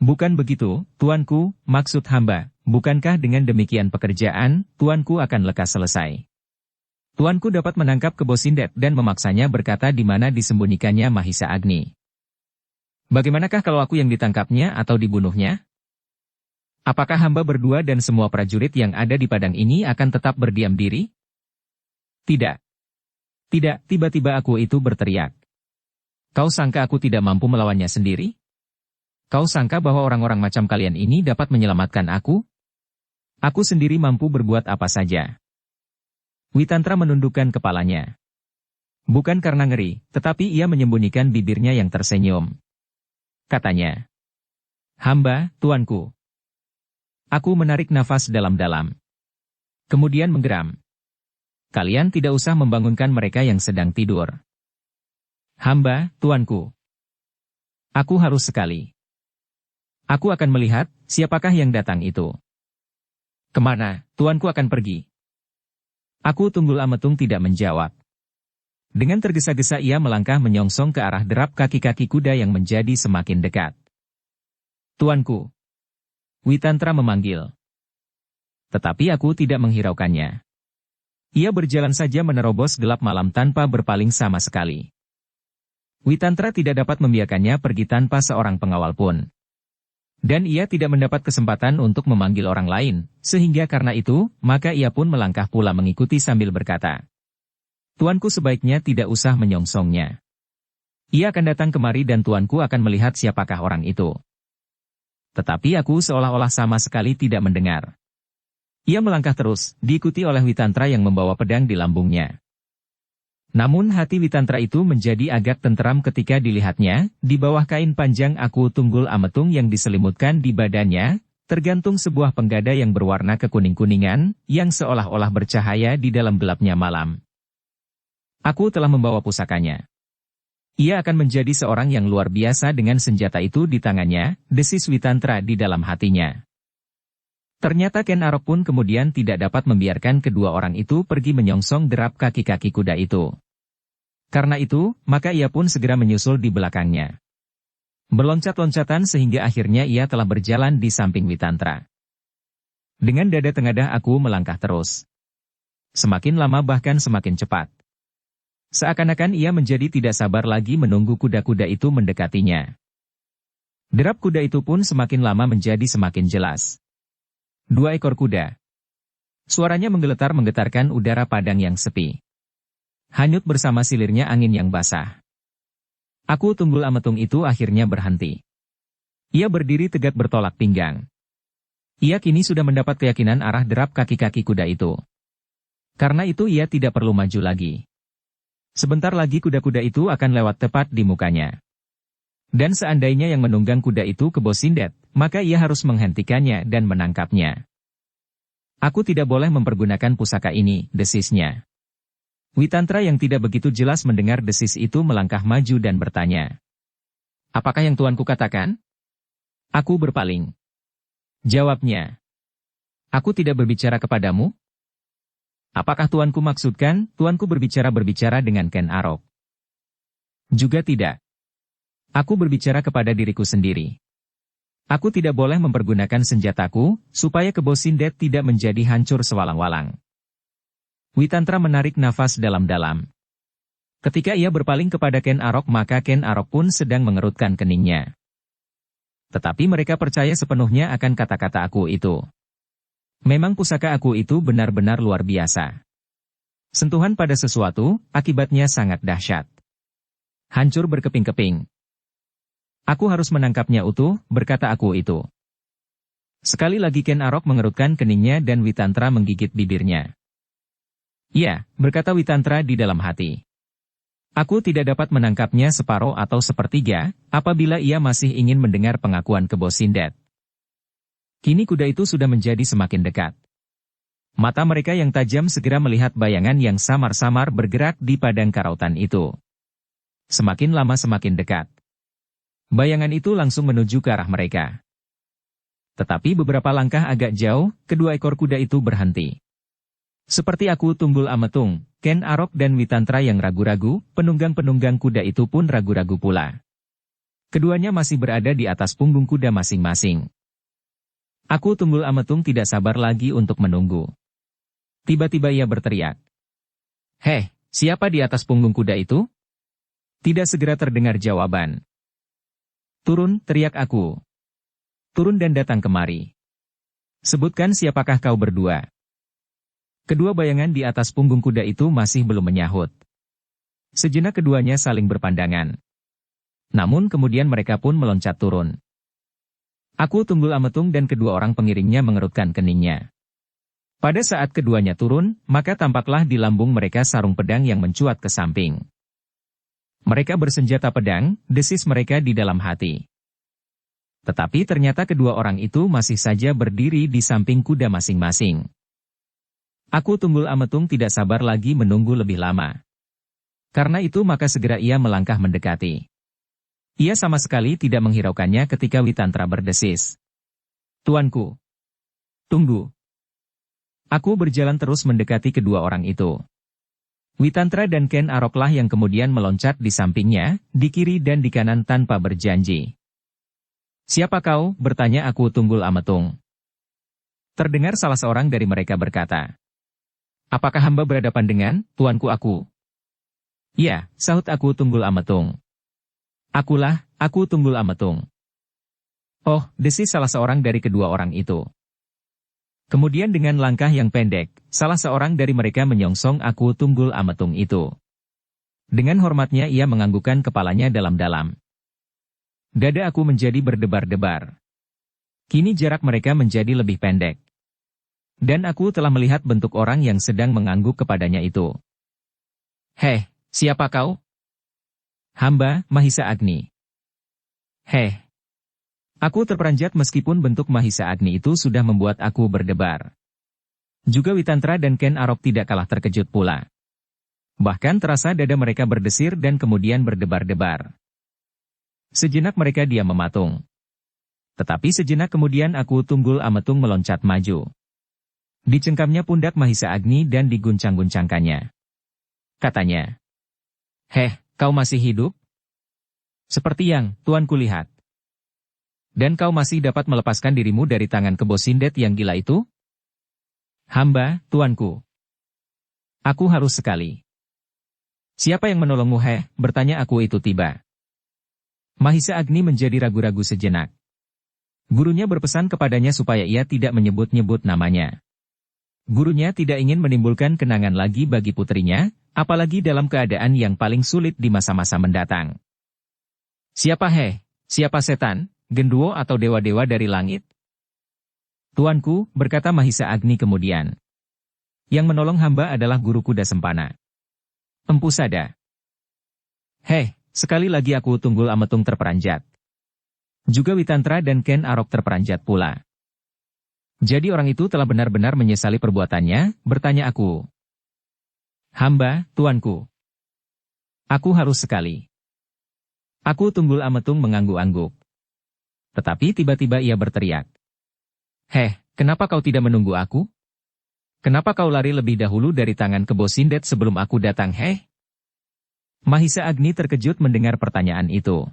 Bukan begitu, tuanku, maksud hamba, bukankah dengan demikian pekerjaan, tuanku akan lekas selesai. Tuanku dapat menangkap Kebo Sindet dan memaksanya berkata di mana disembunyikannya Mahisa Agni. Bagaimanakah kalau aku yang ditangkapnya atau dibunuhnya? Apakah hamba berdua dan semua prajurit yang ada di padang ini akan tetap berdiam diri? Tidak. Tidak, tiba-tiba aku itu berteriak. Kau sangka aku tidak mampu melawannya sendiri? Kau sangka bahwa orang-orang macam kalian ini dapat menyelamatkan aku? Aku sendiri mampu berbuat apa saja. Witantra menundukkan kepalanya. Bukan karena ngeri, tetapi ia menyembunyikan bibirnya yang tersenyum. Katanya. Hamba, tuanku. Aku menarik nafas dalam-dalam. Kemudian menggeram. Kalian tidak usah membangunkan mereka yang sedang tidur. Hamba, tuanku. Aku harus sekali. Aku akan melihat, siapakah yang datang itu. Kemana, tuanku akan pergi? Aku Tunggul Ametung tidak menjawab. Dengan tergesa-gesa ia melangkah menyongsong ke arah derap kaki-kaki kuda yang menjadi semakin dekat. Tuanku. Witantra memanggil. Tetapi aku tidak menghiraukannya. Ia berjalan saja menerobos gelap malam tanpa berpaling sama sekali. Witantra tidak dapat membiarkannya pergi tanpa seorang pengawal pun. Dan ia tidak mendapat kesempatan untuk memanggil orang lain, sehingga karena itu, maka ia pun melangkah pula mengikuti sambil berkata. Tuanku sebaiknya tidak usah menyongsongnya. Ia akan datang kemari dan tuanku akan melihat siapakah orang itu. Tetapi aku seolah-olah sama sekali tidak mendengar. Ia melangkah terus, diikuti oleh Witantra yang membawa pedang di lambungnya. Namun hati Witantra itu menjadi agak tenteram ketika dilihatnya, di bawah kain panjang aku Tunggul Ametung yang diselimutkan di badannya, tergantung sebuah penggada yang berwarna kekuning-kuningan, yang seolah-olah bercahaya di dalam gelapnya malam. Aku telah membawa pusakanya. Ia akan menjadi seorang yang luar biasa dengan senjata itu di tangannya, desis Witantra di dalam hatinya. Ternyata Ken Arok pun kemudian tidak dapat membiarkan kedua orang itu pergi menyongsong derap kaki-kaki kuda itu. Karena itu, maka ia pun segera menyusul di belakangnya. Berloncat-loncatan sehingga akhirnya ia telah berjalan di samping Witantra. Dengan dada tengadah aku melangkah terus. Semakin lama bahkan semakin cepat. Seakan-akan ia menjadi tidak sabar lagi menunggu kuda-kuda itu mendekatinya. Derap kuda itu pun semakin lama menjadi semakin jelas. 2 ekor kuda. Suaranya menggeletar menggetarkan udara padang yang sepi. Hanyut bersama silirnya angin yang basah. Aku Tunggul Ametung itu akhirnya berhenti. Ia berdiri tegak bertolak pinggang. Ia kini sudah mendapat keyakinan arah derap kaki-kaki kuda itu. Karena itu ia tidak perlu maju lagi. Sebentar lagi kuda-kuda itu akan lewat tepat di mukanya. Dan seandainya yang menunggang kuda itu Kebo Sindet, maka ia harus menghentikannya dan menangkapnya. Aku tidak boleh mempergunakan pusaka ini, desisnya. Witantra yang tidak begitu jelas mendengar desis itu melangkah maju dan bertanya. Apakah yang tuanku katakan? Aku berpaling. Jawabnya. Aku tidak berbicara kepadamu? Apakah tuanku maksudkan, tuanku berbicara dengan Ken Arok? Juga tidak. Aku berbicara kepada diriku sendiri. Aku tidak boleh mempergunakan senjataku, supaya Kebo Sindet tidak menjadi hancur sewalang-walang. Witantra menarik nafas dalam-dalam. Ketika ia berpaling kepada Ken Arok maka Ken Arok pun sedang mengerutkan keningnya. Tetapi mereka percaya sepenuhnya akan kata-kata aku itu. Memang pusaka aku itu benar-benar luar biasa. Sentuhan pada sesuatu, akibatnya sangat dahsyat. Hancur berkeping-keping. Aku harus menangkapnya utuh, berkata aku itu. Sekali lagi Ken Arok mengerutkan keningnya dan Witantra menggigit bibirnya. Ya, berkata Witantra di dalam hati. Aku tidak dapat menangkapnya separuh atau sepertiga, apabila ia masih ingin mendengar pengakuan Kebo Sindet. Kini kuda itu sudah menjadi semakin dekat. Mata mereka yang tajam segera melihat bayangan yang samar-samar bergerak di padang karautan itu. Semakin lama semakin dekat. Bayangan itu langsung menuju ke arah mereka. Tetapi beberapa langkah agak jauh, kedua ekor kuda itu berhenti. Seperti Aku Tunggul Ametung, Ken Arok dan Witantra yang ragu-ragu, penunggang-penunggang kuda itu pun ragu-ragu pula. Keduanya masih berada di atas punggung kuda masing-masing. Aku Tunggul Ametung tidak sabar lagi untuk menunggu. Tiba-tiba ia berteriak. Heh, siapa di atas punggung kuda itu? Tidak segera terdengar jawaban. Turun, teriak aku. Turun dan datang kemari. Sebutkan siapakah kau berdua. Kedua bayangan di atas punggung kuda itu masih belum menyahut. Sejenak keduanya saling berpandangan. Namun kemudian mereka pun meloncat turun. Aku Tunggul Ametung dan kedua orang pengiringnya mengerutkan keningnya. Pada saat keduanya turun, maka tampaklah di lambung mereka sarung pedang yang mencuat ke samping. Mereka bersenjata pedang, desis mereka di dalam hati. Tetapi ternyata kedua orang itu masih saja berdiri di samping kuda masing-masing. Aku Tunggul Ametung tidak sabar lagi menunggu lebih lama. Karena itu maka segera ia melangkah mendekati. Ia sama sekali tidak menghiraukannya ketika Witantra berdesis. Tuanku. Tunggu. Aku berjalan terus mendekati kedua orang itu. Witantra dan Ken Aroklah yang kemudian meloncat di sampingnya, di kiri dan di kanan tanpa berjanji. Siapa kau? Bertanya Aku Tunggul Ametung. Terdengar salah seorang dari mereka berkata. Apakah hamba berhadapan dengan, tuanku aku? Ya, sahut Aku Tunggul Ametung. Akulah, Aku Tunggul Ametung. Oh, desis salah seorang dari kedua orang itu. Kemudian dengan langkah yang pendek, salah seorang dari mereka menyongsong Aku Tunggul Ametung itu. Dengan hormatnya ia menganggukkan kepalanya dalam-dalam. Dada aku menjadi berdebar-debar. Kini jarak mereka menjadi lebih pendek. Dan aku telah melihat bentuk orang yang sedang mengangguk kepadanya itu. Heh, siapa kau? Hamba, Mahisa Agni. Heh. Aku terperanjat meskipun bentuk Mahisa Agni itu sudah membuat aku berdebar. Juga Witantra dan Ken Arok tidak kalah terkejut pula. Bahkan terasa dada mereka berdesir dan kemudian berdebar-debar. Sejenak mereka diam mematung. Tetapi sejenak kemudian Aku Tunggul Ametung meloncat maju. Dicengkamnya pundak Mahisa Agni dan diguncang-guncangkannya. Katanya, Heh, kau masih hidup? Seperti yang, tuanku lihat. Dan kau masih dapat melepaskan dirimu dari tangan Kebo Sindet yang gila itu? Hamba, tuanku. Aku harus sekali. Siapa yang menolongmu heh? Bertanya aku itu tiba. Mahisa Agni menjadi ragu-ragu sejenak. Gurunya berpesan kepadanya supaya ia tidak menyebut-nyebut namanya. Gurunya tidak ingin menimbulkan kenangan lagi bagi putrinya, apalagi dalam keadaan yang paling sulit di masa-masa mendatang. Siapa heh? Siapa setan? Genduo atau dewa-dewa dari langit? Tuanku, berkata Mahisa Agni kemudian. Yang menolong hamba adalah guru kuda sempana. Empu Sada. Heh, sekali lagi Aku Tunggul Ametung terperanjat. Juga Witantra dan Ken Arok terperanjat pula. Jadi orang itu telah benar-benar menyesali perbuatannya, bertanya aku. Hamba, tuanku. Aku harus sekali. Aku Tunggul Ametung mengangguk-angguk. Tetapi tiba-tiba ia berteriak. Heh, kenapa kau tidak menunggu aku? Kenapa kau lari lebih dahulu dari tangan Kebo Sindet sebelum aku datang heh? Mahisa Agni terkejut mendengar pertanyaan itu.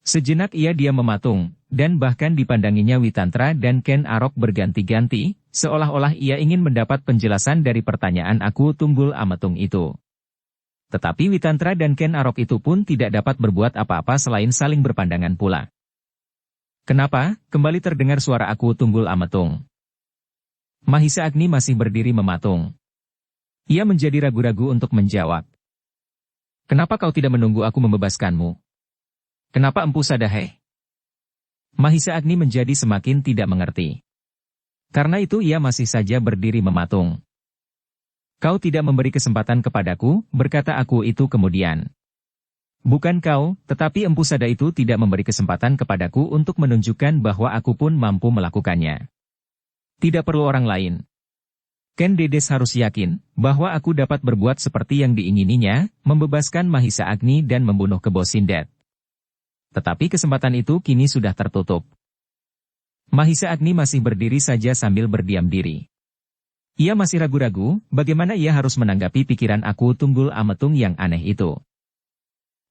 Sejenak ia diam mematung, dan bahkan dipandanginya Witantra dan Ken Arok berganti-ganti, seolah-olah ia ingin mendapat penjelasan dari pertanyaan Aku Tunggul Ametung itu. Tetapi Witantra dan Ken Arok itu pun tidak dapat berbuat apa-apa selain saling berpandangan pula. Kenapa? Kembali terdengar suara Aku Tunggul Ametung. Mahisa Agni masih berdiri mematung. Ia menjadi ragu-ragu untuk menjawab. Kenapa kau tidak menunggu aku membebaskanmu? Kenapa Empu Sada heh? Mahisa Agni menjadi semakin tidak mengerti. Karena itu ia masih saja berdiri mematung. Kau tidak memberi kesempatan kepadaku, berkata aku itu kemudian. Bukan kau, tetapi Empu Sada itu tidak memberi kesempatan kepadaku untuk menunjukkan bahwa aku pun mampu melakukannya. Tidak perlu orang lain. Ken Dedes harus yakin bahwa aku dapat berbuat seperti yang diingininya, membebaskan Mahisa Agni dan membunuh Kebo Sindet. Tetapi kesempatan itu kini sudah tertutup. Mahisa Agni masih berdiri saja sambil berdiam diri. Ia masih ragu-ragu, bagaimana ia harus menanggapi pikiran aku Tunggul Ametung yang aneh itu.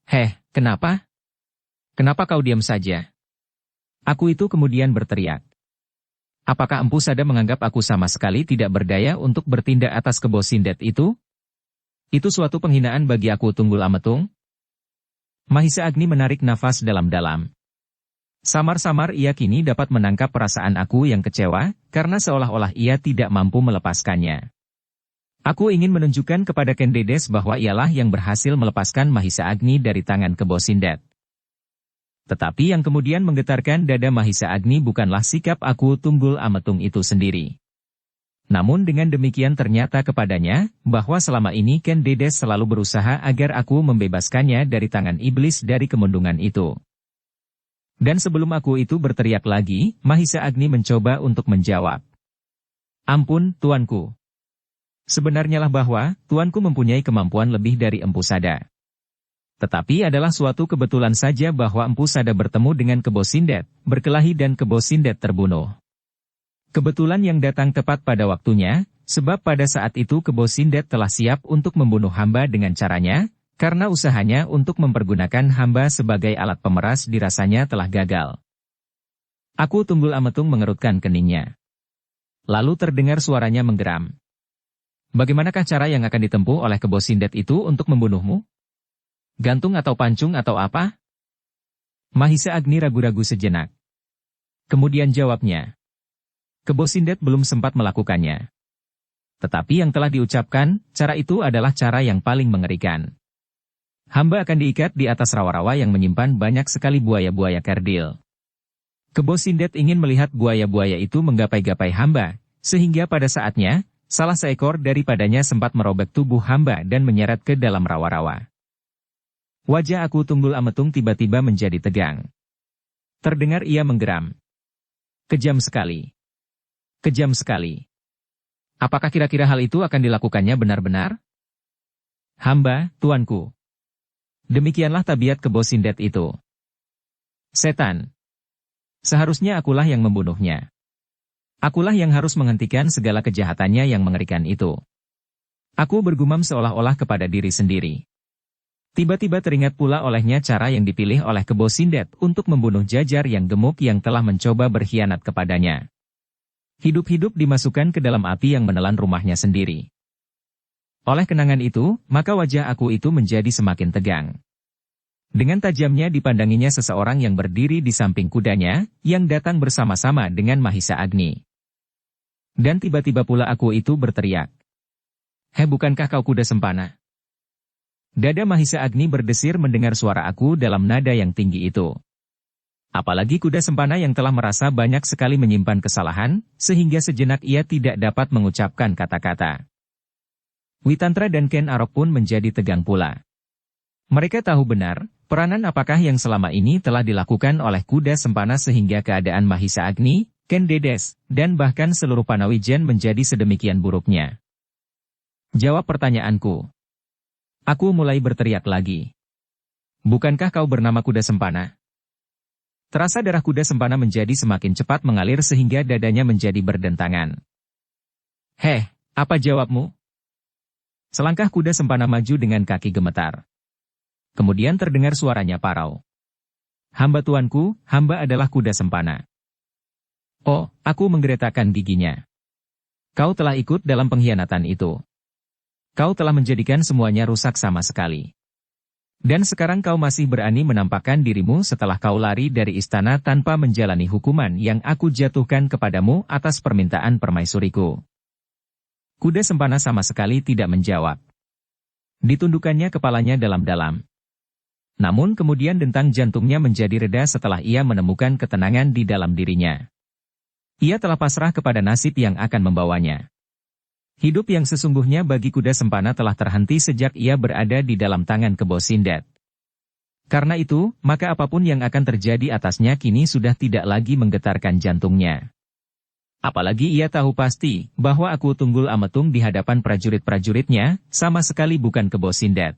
Heh, kenapa? Kenapa kau diam saja? Aku itu kemudian berteriak. Apakah Empu Sada menganggap aku sama sekali tidak berdaya untuk bertindak atas Kebo Sindet itu? Itu suatu penghinaan bagi aku Tunggul Ametung? Mahisa Agni menarik nafas dalam-dalam. Samar-samar ia kini dapat menangkap perasaan aku yang kecewa, karena seolah-olah ia tidak mampu melepaskannya. Aku ingin menunjukkan kepada Ken Dedes bahwa ialah yang berhasil melepaskan Mahisa Agni dari tangan Kebo Sindet. Tetapi yang kemudian menggetarkan dada Mahisa Agni bukanlah sikap aku Tunggul Ametung itu sendiri. Namun dengan demikian ternyata kepadanya, bahwa selama ini Ken Dedes selalu berusaha agar aku membebaskannya dari tangan iblis dari kemundungan itu. Dan sebelum aku itu berteriak lagi, Mahisa Agni mencoba untuk menjawab. Ampun, tuanku. Sebenarnya lah bahwa, tuanku mempunyai kemampuan lebih dari Empu Sada. Tetapi adalah suatu kebetulan saja bahwa Empu Sada bertemu dengan Kebo Sindet, berkelahi dan Kebo Sindet terbunuh. Kebetulan yang datang tepat pada waktunya, sebab pada saat itu Kebo Sindet telah siap untuk membunuh hamba dengan caranya, karena usahanya untuk mempergunakan hamba sebagai alat pemeras dirasanya telah gagal. Aku Tunggul Ametung mengerutkan keningnya. Lalu terdengar suaranya menggeram. Bagaimanakah cara yang akan ditempuh oleh Kebo Sindet itu untuk membunuhmu? Gantung atau pancung atau apa? Mahisa Agni ragu-ragu sejenak. Kemudian jawabnya. Kebo Sindet belum sempat melakukannya. Tetapi yang telah diucapkan, cara itu adalah cara yang paling mengerikan. Hamba akan diikat di atas rawa-rawa yang menyimpan banyak sekali buaya-buaya kerdil. Kebo Sindet ingin melihat buaya-buaya itu menggapai-gapai hamba, sehingga pada saatnya, salah seekor daripadanya sempat merobek tubuh hamba dan menyeret ke dalam rawa-rawa. Wajah aku Tunggul Ametung tiba-tiba menjadi tegang. Terdengar ia menggeram. Kejam sekali. Kejam sekali. Apakah kira-kira hal itu akan dilakukannya benar-benar? Hamba, tuanku. Demikianlah tabiat Kebo Sindet itu. Setan. Seharusnya akulah yang membunuhnya. Akulah yang harus menghentikan segala kejahatannya yang mengerikan itu. Aku bergumam seolah-olah kepada diri sendiri. Tiba-tiba teringat pula olehnya cara yang dipilih oleh Kebo Sindet untuk membunuh Jajar yang gemuk yang telah mencoba berkhianat kepadanya. Hidup-hidup dimasukkan ke dalam api yang menelan rumahnya sendiri. Oleh kenangan itu, maka wajah aku itu menjadi semakin tegang. Dengan tajamnya dipandanginya seseorang yang berdiri di samping kudanya, yang datang bersama-sama dengan Mahisa Agni. Dan tiba-tiba pula aku itu berteriak. Hei, bukankah kau kuda sempana? Dada Mahisa Agni berdesir mendengar suara aku dalam nada yang tinggi itu. Apalagi kuda sempana yang telah merasa banyak sekali menyimpan kesalahan, sehingga sejenak ia tidak dapat mengucapkan kata-kata. Witantra dan Ken Arok pun menjadi tegang pula. Mereka tahu benar, peranan apakah yang selama ini telah dilakukan oleh kuda sempana sehingga keadaan Mahisa Agni, Ken Dedes, dan bahkan seluruh Panawijen menjadi sedemikian buruknya. Jawab pertanyaanku. Aku mulai berteriak lagi. Bukankah kau bernama kuda sempana? Terasa darah kuda sempana menjadi semakin cepat mengalir sehingga dadanya menjadi berdentangan. Heh, apa jawabmu? Selangkah kuda sempana maju dengan kaki gemetar. Kemudian terdengar suaranya parau. Hamba tuanku, hamba adalah kuda sempana. Oh, aku menggeretakkan giginya. Kau telah ikut dalam pengkhianatan itu. Kau telah menjadikan semuanya rusak sama sekali. Dan sekarang kau masih berani menampakkan dirimu setelah kau lari dari istana tanpa menjalani hukuman yang aku jatuhkan kepadamu atas permintaan permaisuriku. Kuda sempana sama sekali tidak menjawab. Ditundukkannya kepalanya dalam-dalam. Namun kemudian dentang jantungnya menjadi reda setelah ia menemukan ketenangan di dalam dirinya. Ia telah pasrah kepada nasib yang akan membawanya. Hidup yang sesungguhnya bagi kuda sempana telah terhenti sejak ia berada di dalam tangan Kebo Sindet. Karena itu, maka apapun yang akan terjadi atasnya kini sudah tidak lagi menggetarkan jantungnya. Apalagi ia tahu pasti bahwa Aku Tunggul Ametung di hadapan prajurit-prajuritnya sama sekali bukan Kebo Sindet.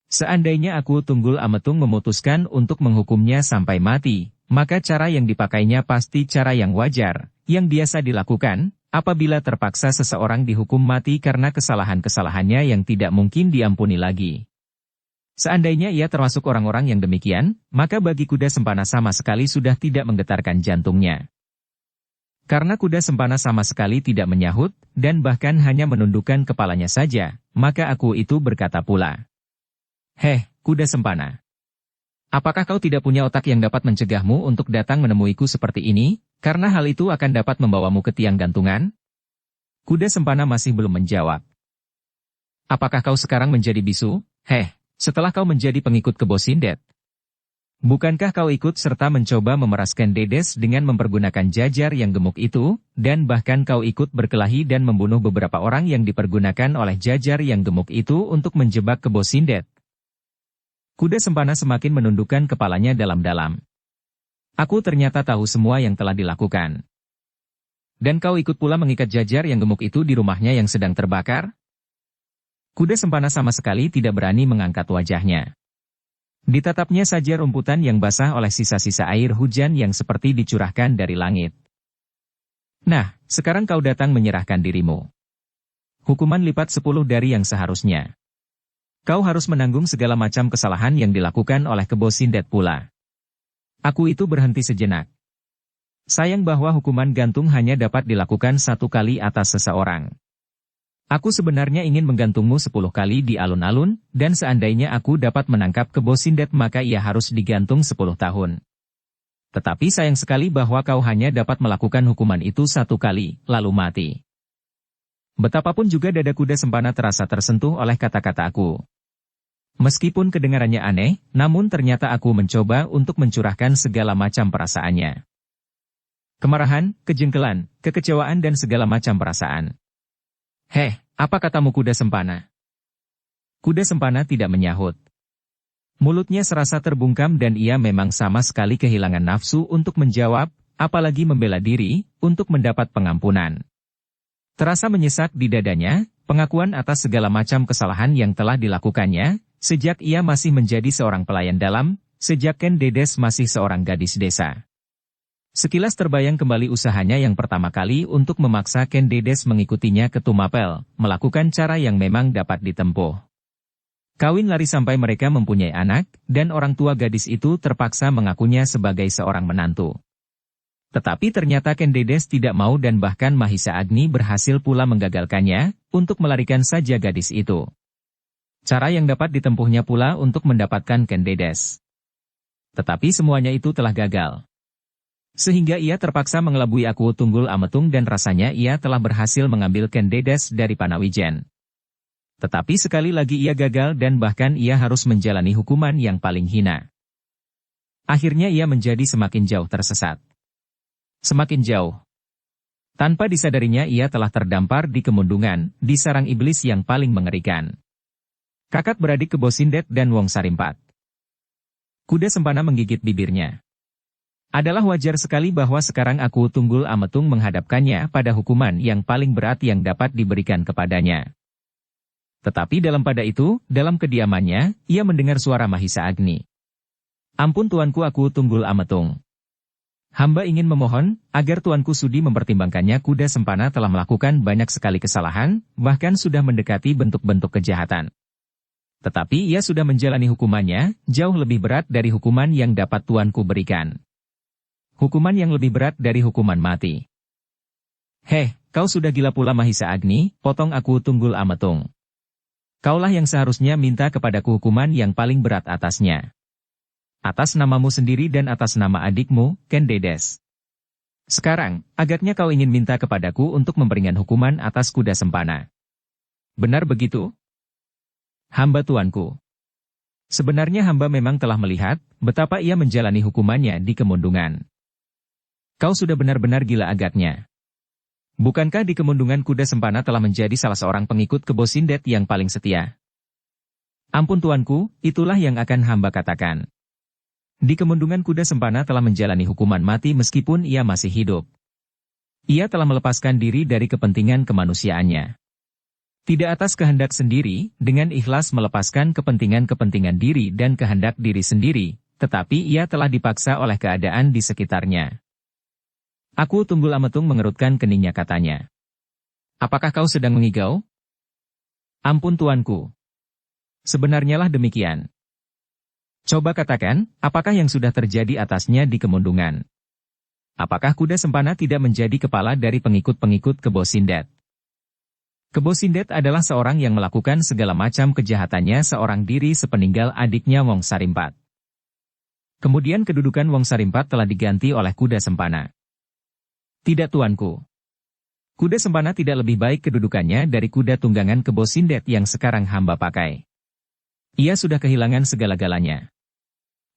Seandainya Aku Tunggul Ametung memutuskan untuk menghukumnya sampai mati, maka cara yang dipakainya pasti cara yang wajar, yang biasa dilakukan, apabila terpaksa seseorang dihukum mati karena kesalahan-kesalahannya yang tidak mungkin diampuni lagi. Seandainya ia termasuk orang-orang yang demikian, maka bagi kuda sempana sama sekali sudah tidak menggetarkan jantungnya. Karena kuda sempana sama sekali tidak menyahut, dan bahkan hanya menundukkan kepalanya saja, maka Aku itu berkata pula. Heh, kuda sempana. Apakah kau tidak punya otak yang dapat mencegahmu untuk datang menemuiku seperti ini, karena hal itu akan dapat membawamu ke tiang gantungan? Kuda sempana masih belum menjawab. Apakah kau sekarang menjadi bisu? Heh. Setelah kau menjadi pengikut Kebo Sindet, bukankah kau ikut serta mencoba memeraskan Dedes dengan mempergunakan jajar yang gemuk itu, dan bahkan kau ikut berkelahi dan membunuh beberapa orang yang dipergunakan oleh jajar yang gemuk itu untuk menjebak Kebo Sindet? Kuda sempana semakin menundukkan kepalanya dalam-dalam. Aku ternyata tahu semua yang telah dilakukan. Dan kau ikut pula mengikat jajar yang gemuk itu di rumahnya yang sedang terbakar? Kuda sempana sama sekali tidak berani mengangkat wajahnya. Ditatapnya saja rumputan yang basah oleh sisa-sisa air hujan yang seperti dicurahkan dari langit. Nah, sekarang kau datang menyerahkan dirimu. Hukuman lipat 10 dari yang seharusnya. Kau harus menanggung segala macam kesalahan yang dilakukan oleh Kebo Sindet pula. Aku itu berhenti sejenak. Sayang bahwa hukuman gantung hanya dapat dilakukan 1 kali atas seseorang. Aku sebenarnya ingin menggantungmu 10 kali di alun-alun, dan seandainya aku dapat menangkap Kebo Sindet maka ia harus digantung 10 tahun. Tetapi sayang sekali bahwa kau hanya dapat melakukan hukuman itu 1 kali, lalu mati. Betapapun juga dada kuda sempana terasa tersentuh oleh kata-kata aku. Meskipun kedengarannya aneh, namun ternyata aku mencoba untuk mencurahkan segala macam perasaannya. Kemarahan, kejengkelan, kekecewaan dan segala macam perasaan. Heh, apa katamu kuda sempana? Kuda sempana tidak menyahut. Mulutnya serasa terbungkam dan ia memang sama sekali kehilangan nafsu untuk menjawab, apalagi membela diri, untuk mendapat pengampunan. Terasa menyesak di dadanya, pengakuan atas segala macam kesalahan yang telah dilakukannya, sejak ia masih menjadi seorang pelayan dalam, sejak Ken Dedes masih seorang gadis desa. Sekilas terbayang kembali usahanya yang pertama kali untuk memaksa Ken Dedes mengikutinya ke Tumapel, melakukan cara yang memang dapat ditempuh. Kawin lari sampai mereka mempunyai anak, dan orang tua gadis itu terpaksa mengakunya sebagai seorang menantu. Tetapi ternyata Ken Dedes tidak mau dan bahkan Mahisa Agni berhasil pula menggagalkannya, untuk melarikan saja gadis itu. Cara yang dapat ditempuhnya pula untuk mendapatkan Ken Dedes. Tetapi semuanya itu telah gagal. Sehingga ia terpaksa mengelabui Aku Tunggul Ametung dan rasanya ia telah berhasil mengambil Ken Dedes dari Panawijen. Tetapi sekali lagi ia gagal dan bahkan ia harus menjalani hukuman yang paling hina. Akhirnya ia menjadi semakin jauh tersesat. Semakin jauh. Tanpa disadarinya ia telah terdampar di kemundungan, di sarang iblis yang paling mengerikan. Kakak beradik Kebo Sindet dan Wong Sarimpat. Kuda sempana menggigit bibirnya. Adalah wajar sekali bahwa sekarang Aku Tunggul Ametung menghadapkannya pada hukuman yang paling berat yang dapat diberikan kepadanya. Tetapi pada itu, dalam kediamannya, ia mendengar suara Mahisa Agni. Ampun tuanku Aku Tunggul Ametung. Hamba ingin memohon, agar tuanku sudi mempertimbangkannya kuda sempana telah melakukan banyak sekali kesalahan, bahkan sudah mendekati bentuk-bentuk kejahatan. Tetapi ia sudah menjalani hukumannya, jauh lebih berat dari hukuman yang dapat tuanku berikan. Hukuman yang lebih berat dari hukuman mati. Heh, kau sudah gila pula Mahisa Agni, potong Aku Tunggul Ametung. Kaulah yang seharusnya minta kepadaku hukuman yang paling berat atasnya. Atas namamu sendiri dan atas nama adikmu, Ken Dedes. Sekarang, agaknya kau ingin minta kepadaku untuk memberikan hukuman atas kuda sempana. Benar begitu? Hamba tuanku. Sebenarnya hamba memang telah melihat, betapa ia menjalani hukumannya di kemundungan. Kau sudah benar-benar gila agaknya. Bukankah di Kemundungan Kuda Sempana telah menjadi salah seorang pengikut Kebo Sindet yang paling setia? Ampun tuanku, itulah yang akan hamba katakan. Di Kemundungan Kuda Sempana telah menjalani hukuman mati meskipun ia masih hidup. Ia telah melepaskan diri dari kepentingan kemanusiaannya. Tidak atas kehendak sendiri, dengan ikhlas melepaskan kepentingan-kepentingan diri dan kehendak diri sendiri, tetapi ia telah dipaksa oleh keadaan di sekitarnya. Aku Tunggul Ametung mengerutkan keningnya katanya. Apakah kau sedang mengigau? Ampun tuanku. Sebenarnya lah demikian. Coba katakan, apakah yang sudah terjadi atasnya di Kemundungan? Apakah Kuda Sempana tidak menjadi kepala dari pengikut-pengikut Kebo Sindet? Kebo Sindet adalah seorang yang melakukan segala macam kejahatannya seorang diri sepeninggal adiknya Wong Sarimpat. Kemudian kedudukan Wong Sarimpat telah diganti oleh Kuda Sempana. Tidak tuanku. Kuda Sempana tidak lebih baik kedudukannya dari kuda tunggangan Kebo Sindet yang sekarang hamba pakai. Ia sudah kehilangan segala-galanya.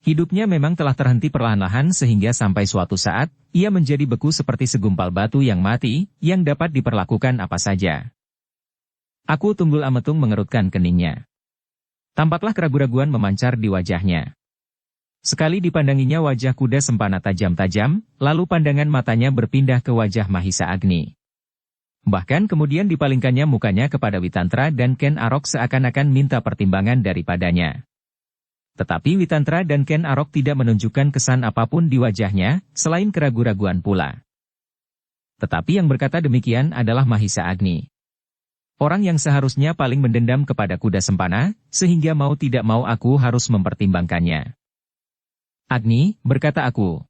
Hidupnya memang telah terhenti perlahan-lahan sehingga sampai suatu saat, ia menjadi beku seperti segumpal batu yang mati, yang dapat diperlakukan apa saja. Aku Tunggul Ametung mengerutkan keningnya. Tampaklah keraguan-raguan memancar di wajahnya. Sekali dipandanginya wajah Kuda Sempana tajam-tajam, lalu pandangan matanya berpindah ke wajah Mahisa Agni. Bahkan kemudian dipalingkannya mukanya kepada Witantra dan Ken Arok seakan-akan minta pertimbangan daripadanya. Tetapi Witantra dan Ken Arok tidak menunjukkan kesan apapun di wajahnya, selain keraguan-raguan pula. Tetapi yang berkata demikian adalah Mahisa Agni. Orang yang seharusnya paling mendendam kepada Kuda Sempana, sehingga mau tidak mau aku harus mempertimbangkannya. Agni, berkata aku.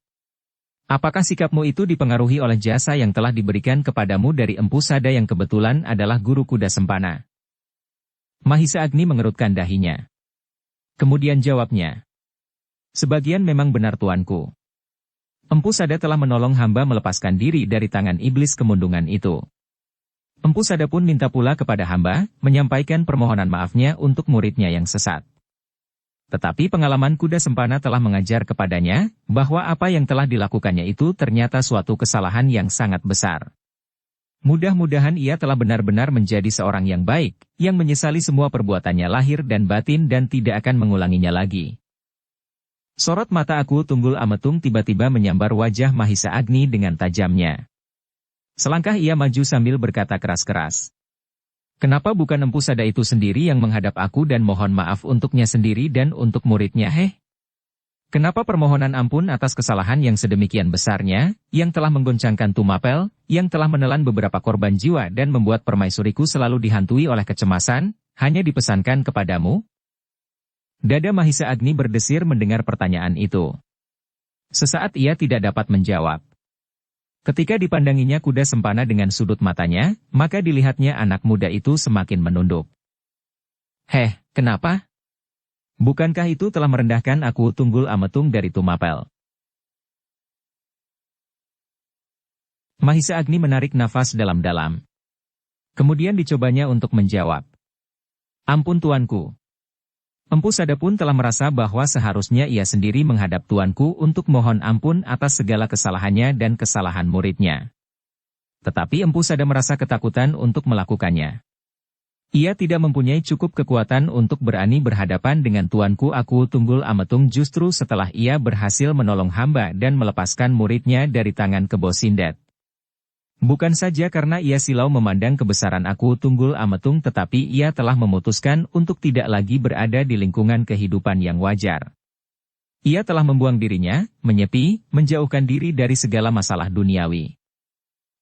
Apakah sikapmu itu dipengaruhi oleh jasa yang telah diberikan kepadamu dari Empu Sada yang kebetulan adalah guru Kuda Sempana? Mahisa Agni mengerutkan dahinya. Kemudian jawabnya. Sebagian memang benar tuanku. Empu Sada telah menolong hamba melepaskan diri dari tangan iblis Kemundungan itu. Empu Sada pun minta pula kepada hamba, menyampaikan permohonan maafnya untuk muridnya yang sesat. Tetapi pengalaman Kuda Sempana telah mengajar kepadanya, bahwa apa yang telah dilakukannya itu ternyata suatu kesalahan yang sangat besar. Mudah-mudahan ia telah benar-benar menjadi seorang yang baik, yang menyesali semua perbuatannya lahir dan batin dan tidak akan mengulanginya lagi. Sorot mata aku Tunggul Ametung tiba-tiba menyambar wajah Mahisa Agni dengan tajamnya. Selangkah ia maju sambil berkata keras-keras. Kenapa bukan Empu Sada itu sendiri yang menghadap aku dan mohon maaf untuknya sendiri dan untuk muridnya Kenapa permohonan ampun atas kesalahan yang sedemikian besarnya, yang telah menggoncangkan Tumapel, yang telah menelan beberapa korban jiwa dan membuat permaisuriku selalu dihantui oleh kecemasan, hanya dipesankan kepadamu? Dada Mahisa Agni berdesir mendengar pertanyaan itu. Sesaat ia tidak dapat menjawab. Ketika dipandanginya Kuda Sempana dengan sudut matanya, maka dilihatnya anak muda itu semakin menunduk. Kenapa? Bukankah itu telah merendahkan aku Tunggul Ametung dari Tumapel? Mahisa Agni menarik nafas dalam-dalam. Kemudian dicobanya untuk menjawab. Ampun tuanku. Empu Sada pun telah merasa bahwa seharusnya ia sendiri menghadap tuanku untuk mohon ampun atas segala kesalahannya dan kesalahan muridnya. Tetapi Empu Sada merasa ketakutan untuk melakukannya. Ia tidak mempunyai cukup kekuatan untuk berani berhadapan dengan tuanku aku Tunggul Ametung justru setelah ia berhasil menolong hamba dan melepaskan muridnya dari tangan Kebo Sindet. Bukan saja karena ia silau memandang kebesaran aku Tunggul Ametung tetapi ia telah memutuskan untuk tidak lagi berada di lingkungan kehidupan yang wajar. Ia telah membuang dirinya, menyepi, menjauhkan diri dari segala masalah duniawi.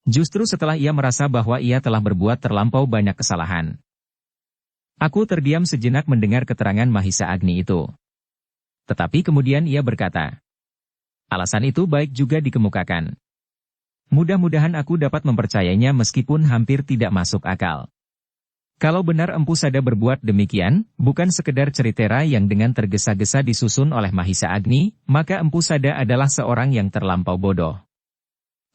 Justru setelah ia merasa bahwa ia telah berbuat terlampau banyak kesalahan. Aku terdiam sejenak mendengar keterangan Mahisa Agni itu. Tetapi kemudian ia berkata, alasan itu baik juga dikemukakan. Mudah-mudahan aku dapat mempercayainya meskipun hampir tidak masuk akal. Kalau benar Empu Sada berbuat demikian, bukan sekedar ceritera yang dengan tergesa-gesa disusun oleh Mahisa Agni, maka Empu Sada adalah seorang yang terlampau bodoh.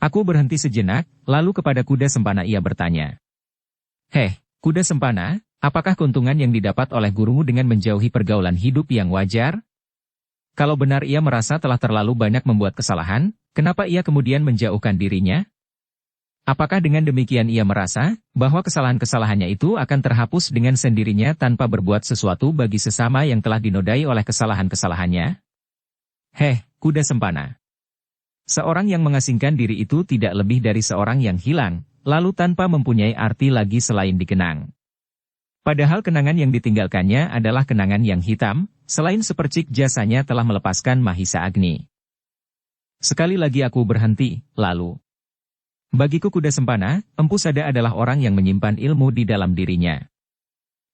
Aku berhenti sejenak, lalu kepada Kuda Sempana ia bertanya. Kuda Sempana, apakah keuntungan yang didapat oleh gurumu dengan menjauhi pergaulan hidup yang wajar? Kalau benar ia merasa telah terlalu banyak membuat kesalahan, kenapa ia kemudian menjauhkan dirinya? Apakah dengan demikian ia merasa bahwa kesalahan-kesalahannya itu akan terhapus dengan sendirinya tanpa berbuat sesuatu bagi sesama yang telah dinodai oleh kesalahan-kesalahannya? Kuda sempana. Seorang yang mengasingkan diri itu tidak lebih dari seorang yang hilang, lalu tanpa mempunyai arti lagi selain dikenang. Padahal kenangan yang ditinggalkannya adalah kenangan yang hitam, selain sepercik jasanya telah melepaskan Mahisa Agni. Sekali lagi aku berhenti, lalu. Bagiku kuda sempana, Empu Sada adalah orang yang menyimpan ilmu di dalam dirinya.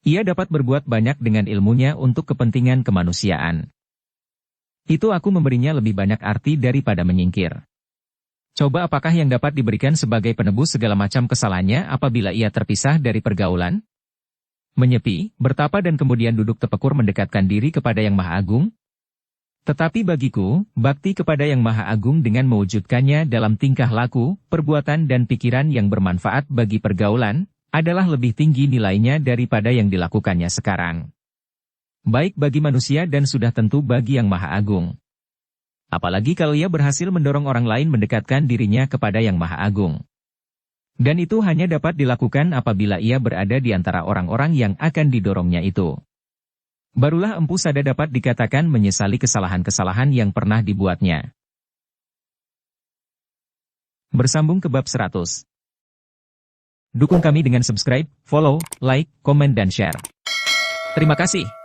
Ia dapat berbuat banyak dengan ilmunya untuk kepentingan kemanusiaan. Itu aku memberinya lebih banyak arti daripada menyingkir. Coba apakah yang dapat diberikan sebagai penebus segala macam kesalahannya apabila ia terpisah dari pergaulan? Menyepi, bertapa dan kemudian duduk tepekur mendekatkan diri kepada Yang Maha Agung? Tetapi bagiku, bakti kepada Yang Maha Agung dengan mewujudkannya dalam tingkah laku, perbuatan dan pikiran yang bermanfaat bagi pergaulan, adalah lebih tinggi nilainya daripada yang dilakukannya sekarang. Baik bagi manusia dan sudah tentu bagi Yang Maha Agung. Apalagi kalau ia berhasil mendorong orang lain mendekatkan dirinya kepada Yang Maha Agung. Dan itu hanya dapat dilakukan apabila ia berada di antara orang-orang yang akan didorongnya itu. Barulah Empu Sada dapat dikatakan menyesali kesalahan-kesalahan yang pernah dibuatnya. Bersambung ke bab 100. Dukung kami dengan subscribe, follow, like, komen dan share. Terima kasih.